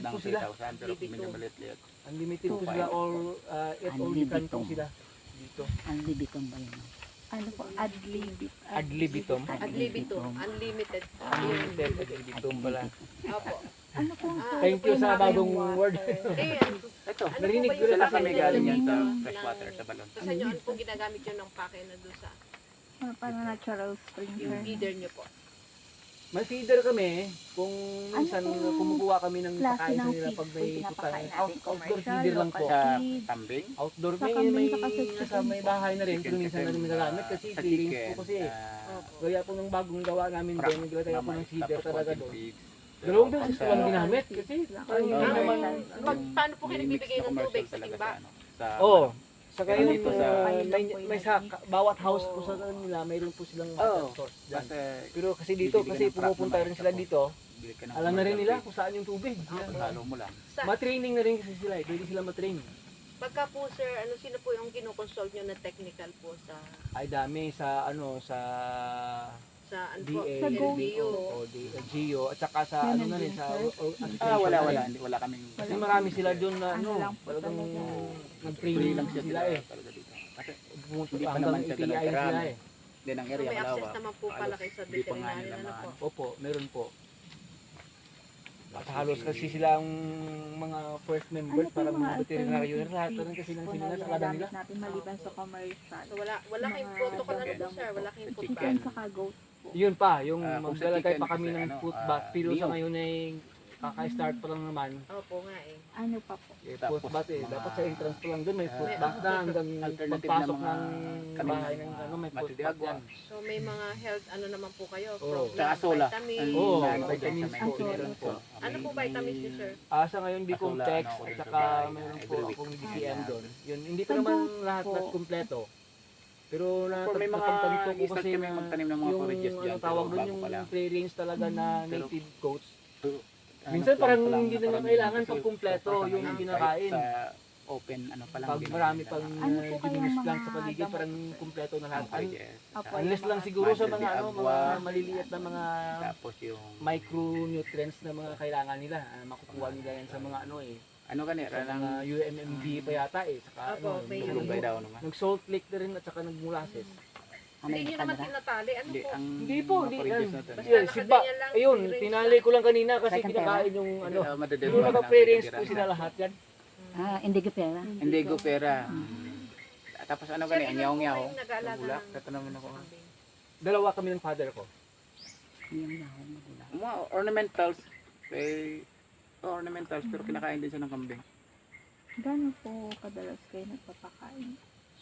Speaker 7: Abot
Speaker 1: po
Speaker 7: ng
Speaker 1: sila.
Speaker 7: 3,000 pero
Speaker 2: Limited.
Speaker 7: minamalit-liit.
Speaker 1: Unlimited po
Speaker 7: 2,500.
Speaker 1: sila or eat all you can po
Speaker 3: Unlimited.
Speaker 1: sila dito.
Speaker 3: Ang libiton ba yun?
Speaker 4: Ano po, ad libitum.
Speaker 1: Ad libitum.
Speaker 2: Ad libitum, unlimited.
Speaker 1: Unlimited ad libitum pala.
Speaker 2: Opo.
Speaker 4: Ano po?
Speaker 1: Thank you sa bagong word.
Speaker 2: Eh,
Speaker 7: Ito,
Speaker 2: ano
Speaker 1: Narinig
Speaker 2: po ba
Speaker 1: ko
Speaker 2: yung
Speaker 1: lang
Speaker 7: sila
Speaker 1: kasi
Speaker 7: kami
Speaker 2: pagkain
Speaker 7: galing yan sa
Speaker 2: ng-
Speaker 7: freshwater sa balon.
Speaker 2: So sa inyo, ano po ginagamit yun ng pake na doon sa
Speaker 4: Parang natural spring.
Speaker 2: yung feeder nyo po?
Speaker 1: May feeder kami kung minsan
Speaker 4: pong
Speaker 1: kumukuha kami ng
Speaker 4: klase
Speaker 1: pagkain sa
Speaker 4: ng
Speaker 1: nila
Speaker 4: feeds
Speaker 1: pag
Speaker 4: po
Speaker 1: may
Speaker 4: yung
Speaker 1: putahe.
Speaker 4: pinapakain natin?
Speaker 1: Outdoor
Speaker 4: Commercial,
Speaker 1: feeder lang po.
Speaker 4: local?
Speaker 7: Sa
Speaker 4: Feeds.
Speaker 7: tambing,
Speaker 1: Outdoor
Speaker 4: Sa
Speaker 1: may
Speaker 4: kambing, saka sa
Speaker 1: nasa
Speaker 4: chicken.
Speaker 1: may bahay na rin pero minsan na rin nagagamit kasi
Speaker 7: sa
Speaker 1: clearance
Speaker 7: chicken,
Speaker 1: po kasi eh.
Speaker 2: Opo.
Speaker 1: Kaya po nung bagong gawa namin
Speaker 7: Crack.
Speaker 1: din, naglagay ako ng feeder
Speaker 7: tapos
Speaker 1: talaga
Speaker 7: konting
Speaker 1: doon.
Speaker 7: feeds.
Speaker 1: Dalawang beses ko
Speaker 7: Sa-
Speaker 1: lang ginamit kasi parang hindi
Speaker 7: Ah,
Speaker 1: naman...
Speaker 2: Paano po kayo
Speaker 7: Minimix
Speaker 2: nagbibigay
Speaker 7: na
Speaker 2: ng
Speaker 7: commercial
Speaker 2: tubig sa
Speaker 7: talaga
Speaker 2: timba?
Speaker 7: sa ano, sa
Speaker 1: Oo. Saka
Speaker 7: Pero
Speaker 1: yung
Speaker 7: dito sa-
Speaker 1: may bawat house po sa kanila, mayroon po silang water
Speaker 7: Oo.
Speaker 1: source dyan.
Speaker 7: Kasi
Speaker 1: Pero kasi dito,
Speaker 7: bibili ka
Speaker 1: kasi
Speaker 7: ng truck
Speaker 1: pumupunta
Speaker 7: na
Speaker 1: rin sila
Speaker 7: tapos
Speaker 1: dito,
Speaker 7: bili ka ng
Speaker 1: alam na rin nila
Speaker 7: commercial
Speaker 1: kung saan yung tubig.
Speaker 7: feeds. Halo mo lang.
Speaker 2: Sa,
Speaker 1: Ma-training na rin kasi sila eh, pwede sila ma-train.
Speaker 2: pagka po sir, ano sino po yung kinoconsult nyo na technical po sa
Speaker 1: Ay dami sa
Speaker 2: ano po,
Speaker 1: DA,
Speaker 4: Sa Go.
Speaker 2: LGU?
Speaker 1: o GO, at saka sa ano na rin, sa
Speaker 7: Wala. Hindi, wala kaming
Speaker 1: Kasi marami sila doon na
Speaker 4: Ano
Speaker 1: ano,
Speaker 4: lang po
Speaker 1: talagang
Speaker 4: talaga.
Speaker 1: nag-training
Speaker 7: lang
Speaker 1: sila eh.
Speaker 7: talaga dito. Kasi
Speaker 1: Pumunta
Speaker 7: Hindi pa
Speaker 1: hanggang
Speaker 7: naman siya
Speaker 1: ATI
Speaker 7: ganun
Speaker 1: sila
Speaker 7: karami.
Speaker 1: eh.
Speaker 7: din ang
Speaker 2: So
Speaker 7: area
Speaker 2: may access
Speaker 7: malawak.
Speaker 2: naman po pala kayo sa
Speaker 7: Hindi pa nga
Speaker 2: veterinarian,
Speaker 7: nila
Speaker 2: ano po?
Speaker 1: Opo, meron po. At halos kasi sila ang mga first members
Speaker 4: Ano po
Speaker 1: para
Speaker 4: yung mga
Speaker 1: mga veterinaryo
Speaker 4: alternative
Speaker 1: lahat rin kasi
Speaker 4: feeds
Speaker 1: ng
Speaker 4: po
Speaker 1: sila
Speaker 4: na
Speaker 1: sa kada nila.
Speaker 4: ginagamit natin maliban sa commercial?
Speaker 2: So wala kayong
Speaker 4: Mga
Speaker 2: protocol ano po
Speaker 4: damo
Speaker 2: sir?
Speaker 4: po.
Speaker 2: Wala kayong
Speaker 7: Sa
Speaker 2: food
Speaker 7: chicken.
Speaker 2: ban?
Speaker 4: Saka goat po.
Speaker 1: Yun pa, yung
Speaker 7: Kung sa
Speaker 1: maglalagay
Speaker 7: chicken
Speaker 1: pa kami
Speaker 7: kasi
Speaker 1: ng
Speaker 7: ano,
Speaker 1: foot bath pero sa
Speaker 7: niyog.
Speaker 1: ngayon ay kaka-start pa lang naman.
Speaker 2: Opo nga eh.
Speaker 4: Ano pa po?
Speaker 1: Eh,
Speaker 7: Tapos,
Speaker 1: foot bath eh.
Speaker 7: mga-
Speaker 1: Dapat sa entrance pa lang doon may foot
Speaker 7: Ah,
Speaker 1: bath na hanggang
Speaker 7: alternative
Speaker 1: pagpasok
Speaker 7: na mga
Speaker 1: ng bahay ng ano may foot bath
Speaker 7: Matidiagwa.
Speaker 1: yan.
Speaker 2: So may mga health ano naman po kayo?
Speaker 1: Oo.
Speaker 2: Program,
Speaker 7: Tsaka sola.
Speaker 2: vitamins.
Speaker 1: Oo,
Speaker 7: Ano,
Speaker 1: vitamins
Speaker 7: sa
Speaker 1: po,
Speaker 7: may-
Speaker 1: meron po.
Speaker 2: Ano po vitamins niyo sir?
Speaker 1: Sa ngayon
Speaker 7: Kasola,
Speaker 1: Bicomtex
Speaker 7: ano,
Speaker 1: at
Speaker 7: ako
Speaker 1: saka
Speaker 7: dito
Speaker 1: meron
Speaker 7: every
Speaker 1: po
Speaker 7: week.
Speaker 1: akong DCM
Speaker 7: Ayan.
Speaker 1: doon. Yun, hindi pa
Speaker 4: Sa
Speaker 1: naman
Speaker 4: goat
Speaker 1: lahat
Speaker 4: po.
Speaker 1: kumpleto. Pero
Speaker 7: Kung may mga
Speaker 1: napagtanto ko
Speaker 7: start
Speaker 1: kasi
Speaker 7: kami
Speaker 1: na
Speaker 7: magtanim ng mga
Speaker 1: yung
Speaker 7: forages dyan,
Speaker 1: ano tawag
Speaker 7: pero
Speaker 1: doon
Speaker 7: bago
Speaker 1: yung
Speaker 7: pa lang.
Speaker 1: free range talaga na
Speaker 7: Pero-
Speaker 1: native goats. Minsan
Speaker 7: plan
Speaker 1: parang
Speaker 7: pa lang,
Speaker 1: hindi na
Speaker 7: parang
Speaker 1: kailangan
Speaker 7: kasi
Speaker 1: pag kumpleto
Speaker 7: focus
Speaker 1: yung
Speaker 7: naman
Speaker 1: kinakain.
Speaker 7: kahit sa open ano pa lang.
Speaker 1: Pag
Speaker 7: di naman
Speaker 1: marami
Speaker 7: nila
Speaker 1: pang
Speaker 4: Ano po kayang
Speaker 1: ginumis lang
Speaker 4: mga
Speaker 1: sa paligid,
Speaker 4: gamot?
Speaker 1: parang kumpleto na lahat.
Speaker 7: Okay, yes.
Speaker 4: Apo,
Speaker 1: Unless
Speaker 4: yung
Speaker 1: lang
Speaker 4: mga-
Speaker 1: siguro sa
Speaker 7: Madre
Speaker 1: mga
Speaker 7: de
Speaker 1: ano,
Speaker 7: agua.
Speaker 1: mga maliliit na mga
Speaker 7: Tapos yung
Speaker 1: micronutrients na mga kailangan nila. Makukuha nila yan sa mga ano eh.
Speaker 7: ano kanina
Speaker 1: Sa mga
Speaker 7: lang
Speaker 1: UMMD pa yata eh. Saka
Speaker 2: Apo,
Speaker 1: ano,
Speaker 2: may
Speaker 7: tulubay daw naman.
Speaker 1: nag-salt lake na rin at saka nag-molasses.
Speaker 2: Hindi nyo naman tinatali. Ano
Speaker 7: Hindi,
Speaker 2: po?
Speaker 7: ang
Speaker 1: Hindi po, hindi
Speaker 7: ma-produce
Speaker 1: yan.
Speaker 7: natin.
Speaker 1: Kasi
Speaker 2: Basta
Speaker 1: siba,
Speaker 2: nakaganyan lang,
Speaker 1: ayun,
Speaker 2: i-rinse
Speaker 1: tinali ko lang kanina kasi
Speaker 3: Second
Speaker 1: kinakain yung ano.
Speaker 7: madadala
Speaker 1: Yung naka-pre-rinse po sila lahat yan.
Speaker 3: Indigo pera.
Speaker 7: Hindi go pera. Tapos ano
Speaker 2: Sir,
Speaker 7: kanina,
Speaker 2: ilan
Speaker 7: anyaw
Speaker 2: po
Speaker 7: nyaw.
Speaker 2: kayong nag-aalaga
Speaker 7: Bulak,
Speaker 2: ng
Speaker 7: tatanong naman ako.
Speaker 2: kambing?
Speaker 1: Dalawa kami ng father ko.
Speaker 7: Mga ornamentals, ornamentals pero kinakain din siya ng kambing.
Speaker 4: Gano'n po kadalas kayo nagpapakain?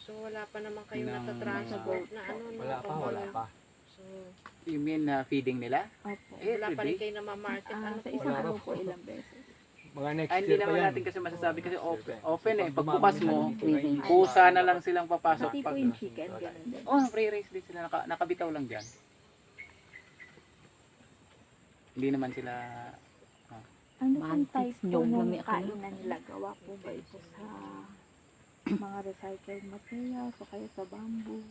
Speaker 2: So wala pa naman kayong
Speaker 7: Ng-
Speaker 2: natatransport na ano. no?
Speaker 1: Wala pa, wala pa.
Speaker 2: So
Speaker 7: You mean feeding nila?
Speaker 4: Opo.
Speaker 2: wala pa rin
Speaker 7: Everyday?
Speaker 2: kayo na ma-market. Ano
Speaker 4: Sa
Speaker 2: po?
Speaker 4: isang
Speaker 1: Wala
Speaker 4: araw
Speaker 1: pa.
Speaker 4: po ilang beses?
Speaker 1: Mga next
Speaker 7: Hindi
Speaker 1: year pa
Speaker 7: naman
Speaker 1: yan.
Speaker 7: natin kasi masasabi kasi open eh.
Speaker 1: Pag
Speaker 7: Pagbukas mo,
Speaker 1: dumami na dito,
Speaker 7: kusa na lang silang papasok.
Speaker 4: Pati po
Speaker 7: Pag,
Speaker 4: yung chicken, gano'n din.
Speaker 7: oh, free-range din sila. Nakabitaw lang dyan. Hindi naman sila...
Speaker 4: Ano pong
Speaker 3: Mantis,
Speaker 4: type po
Speaker 3: nyog,
Speaker 4: ng
Speaker 3: lami ako.
Speaker 4: kainan nila? Gawa po ba ito sa mga recycled materials o kaya sa bamboo?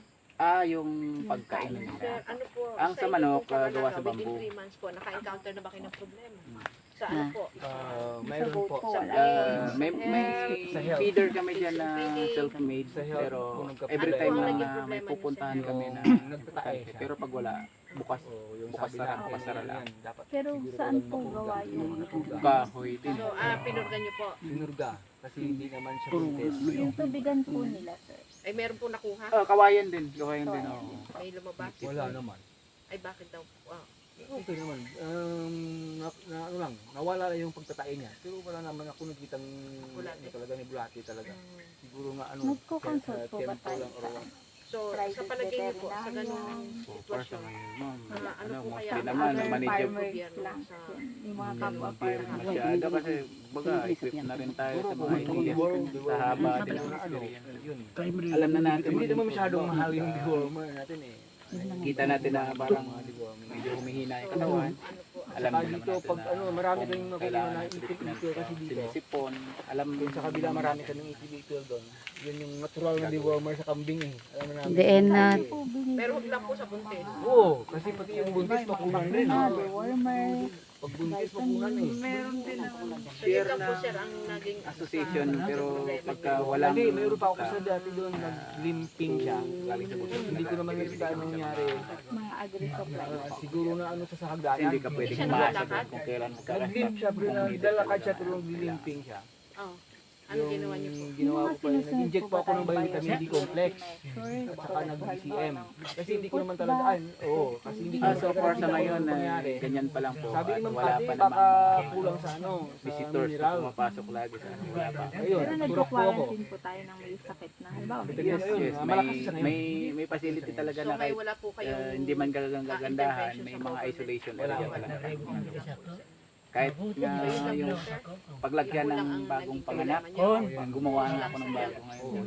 Speaker 7: yung pagkain
Speaker 4: kain.
Speaker 2: Sir,
Speaker 7: nila.
Speaker 2: ano po?
Speaker 7: Ang sa
Speaker 2: inyo
Speaker 7: manok,
Speaker 2: pong pangalaga,
Speaker 7: gawa sa
Speaker 2: within
Speaker 7: bamboo.
Speaker 2: 3 months po, naka-encounter na ba kayo ng problema? Sa ano po?
Speaker 1: Mayroon po.
Speaker 2: Sa
Speaker 4: wala.
Speaker 7: May
Speaker 1: Sa health.
Speaker 7: feeder kami dyan na self-made.
Speaker 1: Sa health,
Speaker 7: Pero
Speaker 1: kung nagka-
Speaker 7: every
Speaker 2: Ano
Speaker 7: time
Speaker 2: po ang
Speaker 7: na
Speaker 2: naging
Speaker 7: may
Speaker 2: problema niyo
Speaker 7: pupuntahan
Speaker 2: sa
Speaker 7: kami na
Speaker 1: nagtatae siya.
Speaker 7: pero pag wala, bukas.
Speaker 1: Yung
Speaker 7: Bukas
Speaker 1: sabi
Speaker 7: sara,
Speaker 1: natin,
Speaker 7: bukas sara lang.
Speaker 1: yan, dapat
Speaker 4: Pero
Speaker 1: siguro
Speaker 4: saan
Speaker 1: walang
Speaker 4: po
Speaker 1: makuga.
Speaker 4: gawa yung
Speaker 7: Kahoy din.
Speaker 2: So, pinurgan niyo po.
Speaker 1: Pinurga. Kasi hindi naman siya buntis.
Speaker 4: yung tubigan po nila, sir?
Speaker 2: Ay, meron po nakuha?
Speaker 7: Kawayan din. Kawayan din. Oo.
Speaker 2: May lumabas?
Speaker 1: Wala naman.
Speaker 2: Ay, bakit daw?
Speaker 1: Okay naman. Ano lang, nawala lang yung pagtatae niya. Pero wala naman ako nakitang
Speaker 2: Bulate.
Speaker 1: talaga ni bulate talaga. Siguro nga ano,
Speaker 4: Nagko-consult po ba
Speaker 1: tempo
Speaker 4: tayo
Speaker 1: lang or
Speaker 4: sa
Speaker 1: what.
Speaker 2: So,
Speaker 4: Private
Speaker 2: sa palagay niyo po, sa
Speaker 4: veterinarian.
Speaker 2: ganung
Speaker 7: So far sa
Speaker 2: sitwasyon,
Speaker 7: ngayon, ma'am.
Speaker 2: ano po kaya
Speaker 7: mostly
Speaker 2: ang
Speaker 7: naman,
Speaker 2: other
Speaker 7: manager
Speaker 4: farmers
Speaker 2: gobyerno
Speaker 4: lang.
Speaker 2: sa-
Speaker 4: Yung mga kapwa
Speaker 7: Hindi
Speaker 4: farmers.
Speaker 7: masyado kasi baga equipped na rin tayo sa mga ideas sa haba din ng experience.
Speaker 1: Yun.
Speaker 7: Alam na natin,
Speaker 1: Hindi naman masyadong mahal yung dewormer natin eh.
Speaker 7: kita natin na parang medyo humihina yung katawan.
Speaker 2: ano po?
Speaker 7: Alam
Speaker 1: Saka
Speaker 7: naman
Speaker 1: dito,
Speaker 7: natin
Speaker 1: pag
Speaker 7: na
Speaker 1: ano, marami
Speaker 7: kung
Speaker 1: kayong makikita
Speaker 7: kailangan
Speaker 1: na
Speaker 7: ng treatment,
Speaker 1: ipit-ipil kasi dito.
Speaker 7: sinisipon. Alam
Speaker 1: Yung sa kabila marami ka ng ipit-ipil doon. Yun yung natural na dewormer sa kambing eh. Alam mo namin.
Speaker 3: Then,
Speaker 4: Po, binibili
Speaker 2: Pero huwag lang po sa buntis.
Speaker 1: Oo, kasi pati yung buntis makunan rin.
Speaker 4: dewormer.
Speaker 1: Pag buntis makunan eh.
Speaker 2: So, yun lang po, sir, ang naging
Speaker 7: association pero pagka walang
Speaker 1: Hindi, mayroon pa ako sa dati doon, nag-limping siya. Galing sa buntis. Hindi ko naman nakita anong nangyari.
Speaker 4: Mga agri-supply.
Speaker 1: Siguro na ano sa
Speaker 7: kasi
Speaker 1: hagdanan.
Speaker 7: hindi ka pwedeng
Speaker 2: Siya
Speaker 7: pumasok
Speaker 2: nalalakad?
Speaker 7: kung kailan
Speaker 1: Nag-limp
Speaker 7: magkakasya.
Speaker 1: siya, pero naglalakad siya, pero nag-limping siya.
Speaker 2: Oh. Ano ginawa niyo po?
Speaker 1: Ginawa ko pa yun, nag-inject po ako ng vitamin D complex.
Speaker 4: Sure.
Speaker 1: At saka nag-BCM. Kasi hindi ko naman talaga, kasi hindi ko
Speaker 7: So far sa ngayon,
Speaker 1: nangyari.
Speaker 7: ganyan pa lang po.
Speaker 1: Sabi
Speaker 7: At
Speaker 1: ni Ma'am
Speaker 7: wala
Speaker 1: Ate,
Speaker 7: pa
Speaker 1: baka
Speaker 7: namang
Speaker 1: kulang sa ano, sa
Speaker 7: visitors na
Speaker 1: mineral.
Speaker 7: pumapasok lagi sa ano. Wala pa.
Speaker 1: Ayun,
Speaker 4: Pero
Speaker 1: turok po ako.
Speaker 4: nagpa-quarantine po tayo ng may sakit na. Halimbawa, may
Speaker 1: Yes,
Speaker 4: gas.
Speaker 1: yes. Malakas sa ngayon.
Speaker 7: May facility talaga
Speaker 2: So,
Speaker 7: na
Speaker 2: may
Speaker 7: kahit
Speaker 2: wala po kayong
Speaker 7: hindi man gagandahan,
Speaker 2: intervention
Speaker 7: may
Speaker 2: sa
Speaker 7: mga
Speaker 2: government?
Speaker 7: isolation
Speaker 1: Wala,
Speaker 7: area
Speaker 1: wala.
Speaker 7: talaga. Kahit nga
Speaker 2: So, yun lang
Speaker 7: yung
Speaker 2: po, sir.
Speaker 7: paglagyan
Speaker 2: Kulang
Speaker 7: ng
Speaker 2: ang
Speaker 7: bagong
Speaker 2: naging
Speaker 7: panganak,
Speaker 2: problema niyo.
Speaker 7: gumawa na ako ng bago ngayon.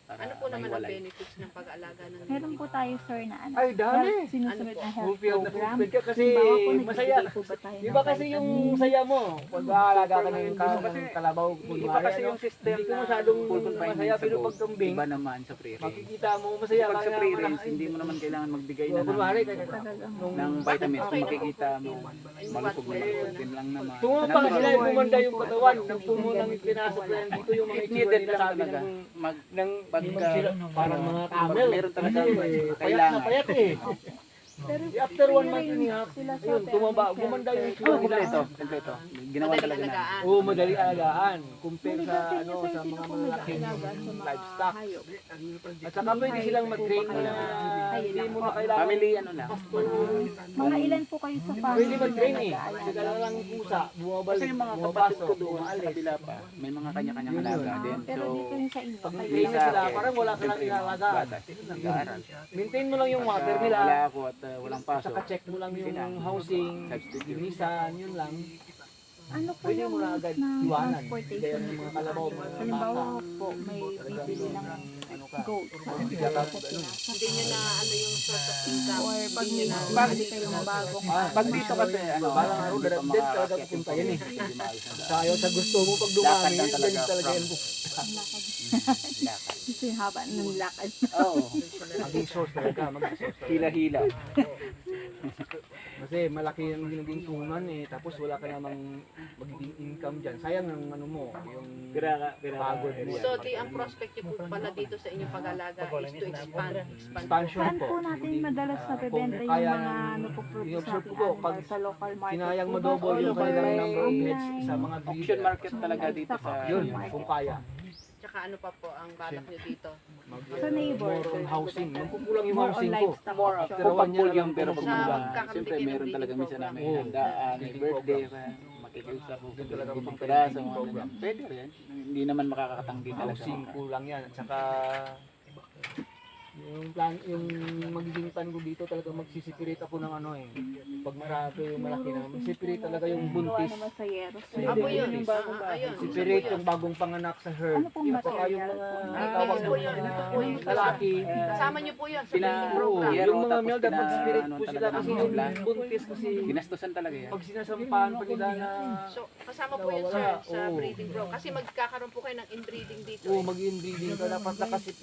Speaker 7: Para
Speaker 2: Ano po naman ang
Speaker 7: maiwalay.
Speaker 2: benefits ng pag-aalaga ng
Speaker 4: Meron po tayo, sir, na ano.
Speaker 1: Ay, dami.
Speaker 4: health- Sinusunod na health
Speaker 1: Fulfilled na
Speaker 4: program.
Speaker 1: fulfilled ka kasi
Speaker 4: Halimbawa po,
Speaker 1: masaya.
Speaker 4: nagbibigay po ba tayo
Speaker 1: Di
Speaker 4: ng
Speaker 1: ba kasi yung
Speaker 4: vitamin?
Speaker 1: saya mo, pag aalaga ka ng
Speaker 7: Kasi,
Speaker 1: kalabaw,
Speaker 7: Iba
Speaker 1: kunwari,
Speaker 7: kasi
Speaker 1: ano,
Speaker 7: yung system
Speaker 1: hindi ko
Speaker 7: na
Speaker 1: masyadong
Speaker 7: full confinement
Speaker 1: masaya,
Speaker 7: sa
Speaker 1: pero
Speaker 7: goat.
Speaker 1: pag kambing,
Speaker 7: Iba naman sa pre-range.
Speaker 1: makikita mo, masaya
Speaker 7: Pag
Speaker 1: ka
Speaker 7: sa
Speaker 1: na
Speaker 7: pre-range, hindi mo naman kailangan magbigay na
Speaker 1: kunwari,
Speaker 7: ng vitamins. Kung makikita mo, malupog din lang naman.
Speaker 1: tumapa
Speaker 7: Natural.
Speaker 1: sila, gumanda yung katawan, nang pumo lang pinasok na yan dito yung mga
Speaker 7: It
Speaker 1: itsura
Speaker 7: needed
Speaker 1: nila
Speaker 7: lang
Speaker 1: sabi
Speaker 7: talaga.
Speaker 1: ng
Speaker 7: Pagka,
Speaker 1: parang mga camel.
Speaker 7: meron talaga
Speaker 1: Kasi, payat na
Speaker 7: kailangan.
Speaker 1: payat eh.
Speaker 4: Pero
Speaker 1: After 1 month and a half,
Speaker 4: sila sa
Speaker 1: ayun, tumaba, gumanda yung itsura
Speaker 7: Oh,
Speaker 1: nila.
Speaker 7: kompleto. Ginawa
Speaker 2: Madaling
Speaker 7: talaga na.
Speaker 2: alagaan.
Speaker 1: Oo, madali alagaan. Compare
Speaker 4: Maliban
Speaker 1: sa
Speaker 4: sa inyo,
Speaker 1: ano
Speaker 4: sir,
Speaker 1: sa
Speaker 4: sino
Speaker 1: mga
Speaker 4: po
Speaker 1: malalaking
Speaker 4: nag-aalaga sa mga
Speaker 1: livestock.
Speaker 4: hayop?
Speaker 1: At saka pwede silang mag-train na hindi mo na kailangan.
Speaker 7: Family ano lang.
Speaker 4: Mga ilan po kayo sa family
Speaker 1: Pwede mag-train
Speaker 4: na
Speaker 1: eh.
Speaker 4: nag-aalaga?
Speaker 1: Kasi kailangan lang pusa, bumabalik,
Speaker 7: Kasi yung mga
Speaker 1: bumapasok,
Speaker 7: kapatid ko doon sa
Speaker 1: bumaalis.
Speaker 7: kabila pa, may mga kanya-kanyang
Speaker 1: Yun
Speaker 7: alaga
Speaker 1: yun.
Speaker 7: din.
Speaker 4: Pero
Speaker 7: So,
Speaker 4: dito yung sa inyo,
Speaker 1: Pag
Speaker 4: kayo
Speaker 1: train na sila,
Speaker 7: akin,
Speaker 1: parang wala ka lang
Speaker 7: siyempre, yung
Speaker 1: inalagaan.
Speaker 7: bata, nag-aaral.
Speaker 1: Maintain mo lang yung water
Speaker 7: Pagka
Speaker 1: nila.
Speaker 7: wala ako at walang
Speaker 1: At
Speaker 7: pasok.
Speaker 1: saka check mo lang yung housing, linisan, yun lang.
Speaker 4: Ano po
Speaker 1: Pwede
Speaker 4: yung
Speaker 1: mo na agad
Speaker 4: na
Speaker 1: iwanan.
Speaker 4: transportation?
Speaker 1: Kaya yung mga kalabaw, mga
Speaker 4: Halimbawa
Speaker 1: baka,
Speaker 4: po, may bibili ng
Speaker 1: ano ka,
Speaker 4: goat.
Speaker 1: hindi ka tapos ano.
Speaker 2: Hindi nyo na ano yung source of income.
Speaker 4: Or pag
Speaker 2: Hindi
Speaker 4: may
Speaker 2: nyo na
Speaker 4: bibili kayong bagong
Speaker 7: Pag dito kasi, ano,
Speaker 1: Parang araw,
Speaker 7: hindi pa
Speaker 1: diyan talaga
Speaker 7: makakakit
Speaker 1: pupunta
Speaker 7: yung
Speaker 1: yan eh.
Speaker 7: hindi maayos na daan.
Speaker 1: Tayo sa gusto mo pag
Speaker 7: Lakad
Speaker 1: dumami,
Speaker 7: lang talaga
Speaker 1: yan talaga
Speaker 7: from-
Speaker 1: yan.
Speaker 4: lakad.
Speaker 7: Lakad.
Speaker 4: Ito yung haba ng lakad.
Speaker 7: Oo.
Speaker 1: Maging source talaga, maging source talaga.
Speaker 7: Hila-hila.
Speaker 1: Kasi malaki yung naging tungan eh, tapos wala ka namang magiging income dyan. Sayang ang ano mo, yung pagod mo.
Speaker 2: So, ang prospect nyo po pala dito sa inyong pag-alaga is to expand.
Speaker 1: Expansion
Speaker 4: Saan
Speaker 1: po.
Speaker 4: po natin madalas nabebenta yung
Speaker 1: kaya
Speaker 4: mga
Speaker 1: ng-
Speaker 4: ano po produce
Speaker 1: i-observe
Speaker 4: natin
Speaker 1: ko po,
Speaker 4: animal
Speaker 1: pag
Speaker 4: sa local market?
Speaker 1: Kinayang
Speaker 4: po ba?
Speaker 1: madobo
Speaker 4: All
Speaker 1: yung
Speaker 4: over
Speaker 1: kanilang number of
Speaker 4: online?
Speaker 1: heads sa mga
Speaker 7: Auction
Speaker 1: breeder.
Speaker 7: market talaga dito sa...
Speaker 1: Yun, kung kaya.
Speaker 2: Tsaka ano pa po ang balak nyo dito?
Speaker 4: Sa neighbor.
Speaker 1: More on housing. Nung kukulang yung
Speaker 4: More on
Speaker 1: housing ko.
Speaker 4: livestock auction.
Speaker 1: After 1 year lang
Speaker 7: pero
Speaker 1: po
Speaker 7: pag
Speaker 2: Sa
Speaker 7: mga,
Speaker 2: magkakabigay
Speaker 7: siyempre
Speaker 2: ng
Speaker 7: meron
Speaker 2: breeding
Speaker 7: talaga minsan
Speaker 2: program.
Speaker 7: namin
Speaker 1: Oo.
Speaker 7: handaan, may
Speaker 1: Breeding
Speaker 7: birthday,
Speaker 1: program.
Speaker 7: makikiusap po,
Speaker 1: Yun talaga
Speaker 7: bibigyan
Speaker 1: pang
Speaker 7: ka sa
Speaker 1: breeding
Speaker 7: mga
Speaker 1: program.
Speaker 7: pwede rin. Hindi naman makakatanggi talaga.
Speaker 1: Housing kulang yan. At saka yung plan, yung magiging plan ko dito talaga magsisipirit ako ng ano eh. Pag marami yung malaki na, magsisipirit talaga yung
Speaker 4: Gawa
Speaker 1: buntis.
Speaker 4: naman sa Yeros.
Speaker 2: Apo yun.
Speaker 1: Yung
Speaker 2: bagong ayun.
Speaker 1: Sipirit yung bagong panganak sa herd.
Speaker 4: Ano pong
Speaker 1: At saka yung
Speaker 4: material?
Speaker 1: mga
Speaker 2: Ah,
Speaker 1: tawag
Speaker 2: ito
Speaker 1: mo
Speaker 2: yun, ito po yun.
Speaker 1: lalaki.
Speaker 2: Kasama nyo po yun sa
Speaker 7: Pina-
Speaker 2: breeding
Speaker 1: Oo,
Speaker 2: program.
Speaker 7: Yero,
Speaker 1: yung mga
Speaker 7: tapos
Speaker 1: male dapat
Speaker 7: pina-
Speaker 1: spirit
Speaker 7: ano
Speaker 1: po sila
Speaker 7: talaga
Speaker 1: kasi
Speaker 7: ng
Speaker 1: yung
Speaker 7: mabla.
Speaker 1: buntis kasi
Speaker 7: Ginastusan talaga yan.
Speaker 1: pag sinasampahan pa nila na
Speaker 2: So, kasama po yun sir
Speaker 1: Nawawala.
Speaker 2: sa
Speaker 1: Oo.
Speaker 2: breeding program. Kasi magkakaroon po kayo ng inbreeding dito.
Speaker 1: oh,
Speaker 2: Eh.
Speaker 1: mag-inbreeding ka dapat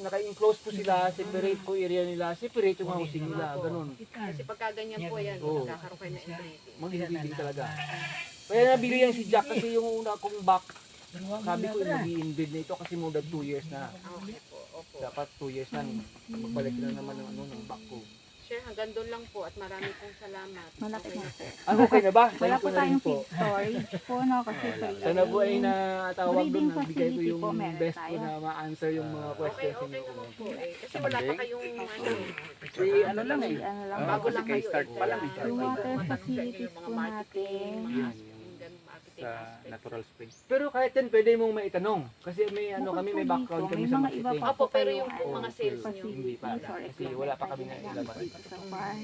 Speaker 1: naka-enclose po sila, separate po area nila, separate yung housing nila, ganun.
Speaker 2: Kasi pagka ganyan po yan,
Speaker 1: Oo.
Speaker 2: magkakaroon kayo ng inbreeding.
Speaker 1: Mag-inbreeding talaga. Kaya nabili yan si Jack kasi yung una kong back, sabi ko mag-inbreed na ito kasi more than 2 years na.
Speaker 2: Okay po, opo.
Speaker 1: Dapat 2 years na, magbalik na naman ng, ano, ng back ko.
Speaker 2: Sir, hanggang doon lang po at marami pong salamat.
Speaker 4: Malaki
Speaker 2: Okay
Speaker 4: na
Speaker 2: na
Speaker 4: po.
Speaker 1: Ah, okay na ba?
Speaker 4: Wala
Speaker 1: Thank
Speaker 4: po
Speaker 1: you na rin
Speaker 4: tayong
Speaker 1: po.
Speaker 4: feed storage po, no? Kasi free.
Speaker 1: Sana po ay natawag doon,
Speaker 4: Breeding
Speaker 1: nagbigay ko
Speaker 4: facility
Speaker 1: yung
Speaker 4: po, meron
Speaker 1: best ko
Speaker 4: tayo.
Speaker 1: na ma-answer yung mga
Speaker 2: Okay,
Speaker 1: questions
Speaker 2: okay
Speaker 1: niyo.
Speaker 2: naman po eh. Kasi wala pa kayong ano eh.
Speaker 7: Free ano lang eh.
Speaker 4: Ano lang
Speaker 7: Oo,
Speaker 2: Bago
Speaker 7: kasi
Speaker 2: lang
Speaker 7: kay
Speaker 2: kayo
Speaker 7: start
Speaker 2: eh.
Speaker 7: pa lang eh.
Speaker 4: Yung water facilities po natin.
Speaker 7: Sa natural spring.
Speaker 1: Pero kahit yan, pwede mong maitanong. Kasi may ano kami, may background kami
Speaker 4: May
Speaker 1: sa
Speaker 4: mga iba
Speaker 1: marketing.
Speaker 4: pa
Speaker 2: Opo, pero
Speaker 4: kayong,
Speaker 2: yung po mga sales nyo.
Speaker 1: Hindi pa. Kasi wala pa kami na ilabas.
Speaker 4: Sa farm.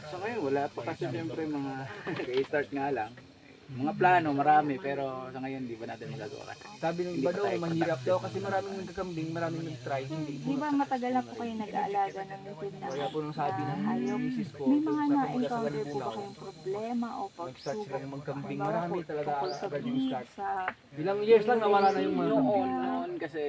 Speaker 7: So ngayon, wala pa kasi siyempre mga kay-start nga lang. Mga plano, marami, pero sa ngayon, di ba natin magagawa kasi.
Speaker 1: Sabi ng iba daw, mahirap daw kasi maraming nagkakambing, maraming nag-try. Hindi
Speaker 4: Di ba matagal na po kayo nag-aalaga ng itim na
Speaker 1: Kaya po nung sabi ng
Speaker 4: hayop?
Speaker 1: misis ko,
Speaker 4: May mga
Speaker 1: sabi ko sa
Speaker 4: na-encounter po ba
Speaker 1: Galimulaw,
Speaker 4: kayong problema o
Speaker 1: nag-start
Speaker 4: pagsubok?
Speaker 1: sila ng magkambing.
Speaker 4: Halimbawa
Speaker 1: Marami
Speaker 4: po,
Speaker 1: talaga
Speaker 4: tungkol sa
Speaker 1: agad yung
Speaker 4: breed,
Speaker 1: start.
Speaker 4: sa
Speaker 1: Ilang years lang nawala na yung mga kambing.
Speaker 7: Noon kasi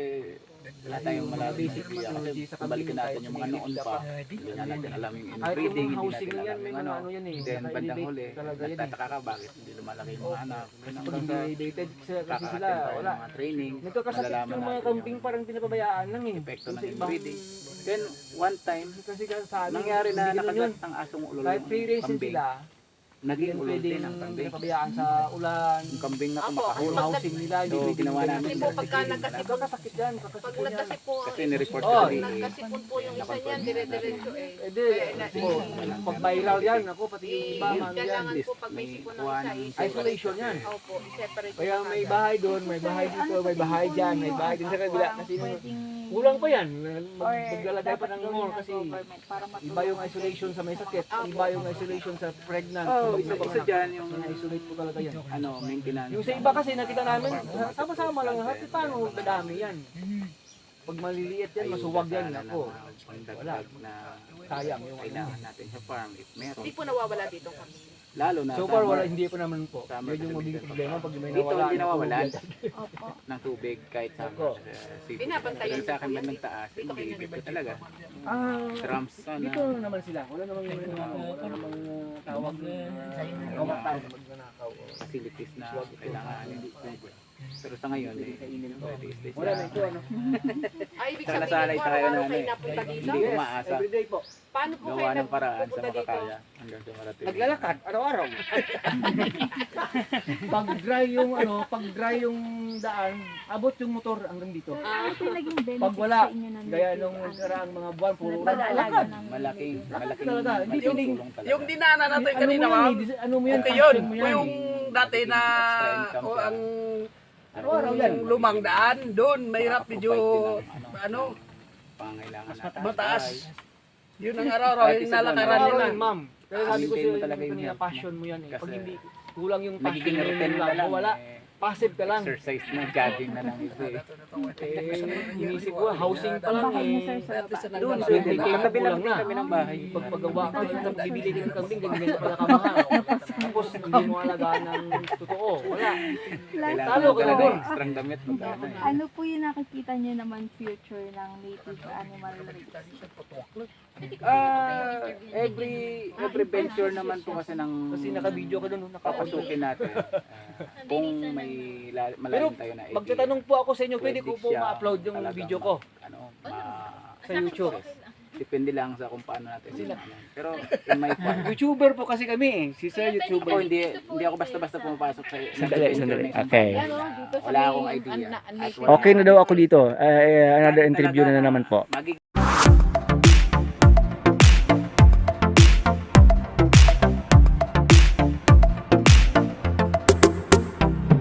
Speaker 7: wala tayong
Speaker 1: Mga
Speaker 7: malabing
Speaker 1: basic
Speaker 7: idea.
Speaker 1: technology
Speaker 7: Kasi
Speaker 1: sa kambing.
Speaker 7: balikan natin
Speaker 1: kahit
Speaker 7: yung mga
Speaker 1: sa
Speaker 7: noon
Speaker 1: native
Speaker 7: pa.
Speaker 1: dapat.
Speaker 7: Hindi nga natin alam yung
Speaker 1: Kahit
Speaker 7: inbreeding,
Speaker 1: yung
Speaker 7: hindi
Speaker 1: housing
Speaker 7: natin
Speaker 1: na yan,
Speaker 7: alam
Speaker 1: may
Speaker 7: yung
Speaker 1: mga
Speaker 7: ano.
Speaker 1: ano yan eh.
Speaker 7: Then bandang huli,
Speaker 1: Talaga yan eh.
Speaker 7: nagtataka ka bakit hindi lumalaki yung mga anak.
Speaker 1: Pag hindi elevated kasi sila,
Speaker 7: Kaka-attend tayo
Speaker 1: wala.
Speaker 7: ng mga training.
Speaker 1: Nagkakasakit
Speaker 7: malalaman
Speaker 1: yung mga
Speaker 7: natin
Speaker 1: kambing parang pinapabayaan lang eh.
Speaker 7: epekto
Speaker 1: Yung
Speaker 7: ng
Speaker 1: sa ibang-
Speaker 7: inbreeding. Then one time,
Speaker 1: Kasi sabi,
Speaker 7: nangyari na
Speaker 1: hindi ganun yun.
Speaker 7: nakagat ng asong ulo
Speaker 1: Kahit
Speaker 7: yung
Speaker 1: free racing
Speaker 7: kambing.
Speaker 1: sila,
Speaker 7: Naging
Speaker 1: hindi
Speaker 7: ulo din
Speaker 1: pwedeng
Speaker 7: ang kambing.
Speaker 1: pinapabayaan sa ulan.
Speaker 7: Yung kambing na
Speaker 2: Apo,
Speaker 7: kumakahol.
Speaker 1: Yung housing nila, hindi
Speaker 7: So,
Speaker 1: pwedeng
Speaker 7: ginawa
Speaker 1: ganyan.
Speaker 7: namin
Speaker 2: Kasi po pagka nagkasipon,
Speaker 1: Nagkakasakit yan,
Speaker 2: pag
Speaker 1: kakasipon yan.
Speaker 2: nagkasipon,
Speaker 7: Kasi nireport
Speaker 1: Oh,
Speaker 7: ko
Speaker 2: pag
Speaker 7: din.
Speaker 2: nagkasipon po yung isa niyan, dire-diretso eh.
Speaker 1: Eh di, pag viral yan, ako pati yung iba, ano yan.
Speaker 2: Kailangan po pag may sipon ng isa,
Speaker 1: Isolation yan.
Speaker 2: Opo, i-separate
Speaker 1: Kaya
Speaker 2: po
Speaker 1: may
Speaker 2: agad.
Speaker 1: bahay doon, may bahay dito, may bahay dyan, may bahay din sa kabila. Kasi kulang pa yan, maglalagay pa ng more kasi iba yung isolation sa may sakit, iba yung isolation sa pregnant.
Speaker 7: Oh,
Speaker 1: sa
Speaker 7: isa dyan yung
Speaker 1: isolate po talaga yan.
Speaker 7: ano, maintenance.
Speaker 1: Yung sa iba kasi nakita namin, sama-sama lang lahat, paano dadami yan? Pag maliliit yan, masuwag yan, ako. Wala.
Speaker 7: Na
Speaker 1: Sayang yung ano.
Speaker 7: kailangan natin sa farm if meron.
Speaker 2: Hindi po nawawala dito kami.
Speaker 7: Lalo na
Speaker 1: So far,
Speaker 7: summer,
Speaker 1: wala, hindi pa naman po.
Speaker 7: Summer
Speaker 1: Yun yung magiging
Speaker 7: kasi
Speaker 1: problema pag may
Speaker 7: dito
Speaker 1: nawala.
Speaker 7: hindi nawawalan
Speaker 4: Opo.
Speaker 7: ng tubig kahit sa
Speaker 1: Ako.
Speaker 2: Binabantayan
Speaker 7: Pero sa akin
Speaker 2: po
Speaker 7: man
Speaker 2: yan.
Speaker 7: nagtaas,
Speaker 2: Dito kayo
Speaker 7: hindi ko talaga.
Speaker 1: Ah,
Speaker 7: Drums sana.
Speaker 1: dito naman sila. Wala namang tawag na tawag na magnanakaw.
Speaker 7: Facilities na kailangan hindi. Pero sa ngayon, pwede stay
Speaker 1: Wala na ito, ano?
Speaker 2: Ay, ibig
Speaker 7: Sana
Speaker 2: sabihin
Speaker 7: sanay
Speaker 2: po,
Speaker 7: tayo
Speaker 2: araw-araw
Speaker 7: na ano
Speaker 2: kayo
Speaker 7: eh.
Speaker 2: napunta dito?
Speaker 7: Hindi umaasa.
Speaker 1: Everyday po.
Speaker 2: Paano po
Speaker 7: Gawa
Speaker 2: kayo
Speaker 7: ng paraan sa
Speaker 2: nagpupunta dito?
Speaker 7: makakaya hanggang sa marating.
Speaker 1: Naglalakad, araw-araw. pag dry yung daan, abot yung motor hanggang dito.
Speaker 4: Ano po yung naging benefit
Speaker 1: Pag wala,
Speaker 4: sa inyo na
Speaker 1: gaya
Speaker 4: native,
Speaker 1: nung
Speaker 4: ano?
Speaker 1: nakaraang mga buwan, puro
Speaker 4: Nagpag-aalaga
Speaker 1: lakad.
Speaker 4: ng
Speaker 7: Malaking
Speaker 1: talaga. Hindi pwedeng-
Speaker 7: tulong talaga.
Speaker 8: Yung dinaanan natin
Speaker 1: Ano
Speaker 8: kanina,
Speaker 1: mo
Speaker 8: ma'am,
Speaker 1: yan, ano mo yan,
Speaker 8: okay yun.
Speaker 1: passion mo yan.
Speaker 8: Yung dati na
Speaker 7: Extra income
Speaker 8: o
Speaker 7: siya.
Speaker 8: ang
Speaker 1: Araw-araw yan.
Speaker 8: yung lumang daan, doon mahirap medyo ano,
Speaker 7: pangailangan natin.
Speaker 8: mataas.
Speaker 7: Ay,
Speaker 8: Yun ang araw-araw, yung nalakaran
Speaker 1: Araw-araw
Speaker 8: nila.
Speaker 1: yan, ma'am. Kaya sabi ko
Speaker 7: Maintain mo
Speaker 1: sa'yo
Speaker 7: talaga yung
Speaker 1: kanina,
Speaker 7: health mo.
Speaker 1: passion mo yan eh. Pag
Speaker 7: Kasi-
Speaker 1: hindi, kulang yung
Speaker 7: nagiging
Speaker 1: passion
Speaker 7: routine
Speaker 1: mo
Speaker 7: na lang.
Speaker 1: wala. Passive ka lang.
Speaker 7: Exercise na, jogging na lang ito eh.
Speaker 1: Inisip ko, housing pa lang
Speaker 4: Bahay niyo, sir,
Speaker 1: eh.
Speaker 4: sa
Speaker 7: Doon,
Speaker 4: labas.
Speaker 1: 20K
Speaker 7: katabi lang
Speaker 1: kulang
Speaker 7: din
Speaker 1: na.
Speaker 7: kami ng bahay.
Speaker 1: Pagpagawa ka, bibili ka ng kambing, ganyan pala kamahal. Tapos hindi mo alagaan ng totoo. Wala.
Speaker 7: Kailangan
Speaker 1: Talo ka na
Speaker 7: ng
Speaker 1: doon.
Speaker 7: extrang damit. Magkano eh.
Speaker 4: Ano po yung nakikita niyo naman future ng native animal race?
Speaker 7: Every venture naman po kasi ng
Speaker 1: Kasi naka-video ka doon,
Speaker 7: papasukin natin. Kung may
Speaker 1: Pero
Speaker 7: malalim tayo na idea.
Speaker 1: magtatanong po ako sa inyo, pwede ko po
Speaker 7: siya
Speaker 1: ma-upload yung
Speaker 7: talagang
Speaker 1: video ko sa YouTube.
Speaker 7: Depende lang sa kung paano natin. Pero in my part,
Speaker 1: YouTuber po kasi kami eh. Si Sir YouTuber.
Speaker 7: oh, hindi ako basta-basta pumapasok sa
Speaker 6: Sandali. Okay.
Speaker 7: Wala akong idea. At wala-
Speaker 6: Okay na daw ako dito. Another interview na naman po.
Speaker 7: Magiging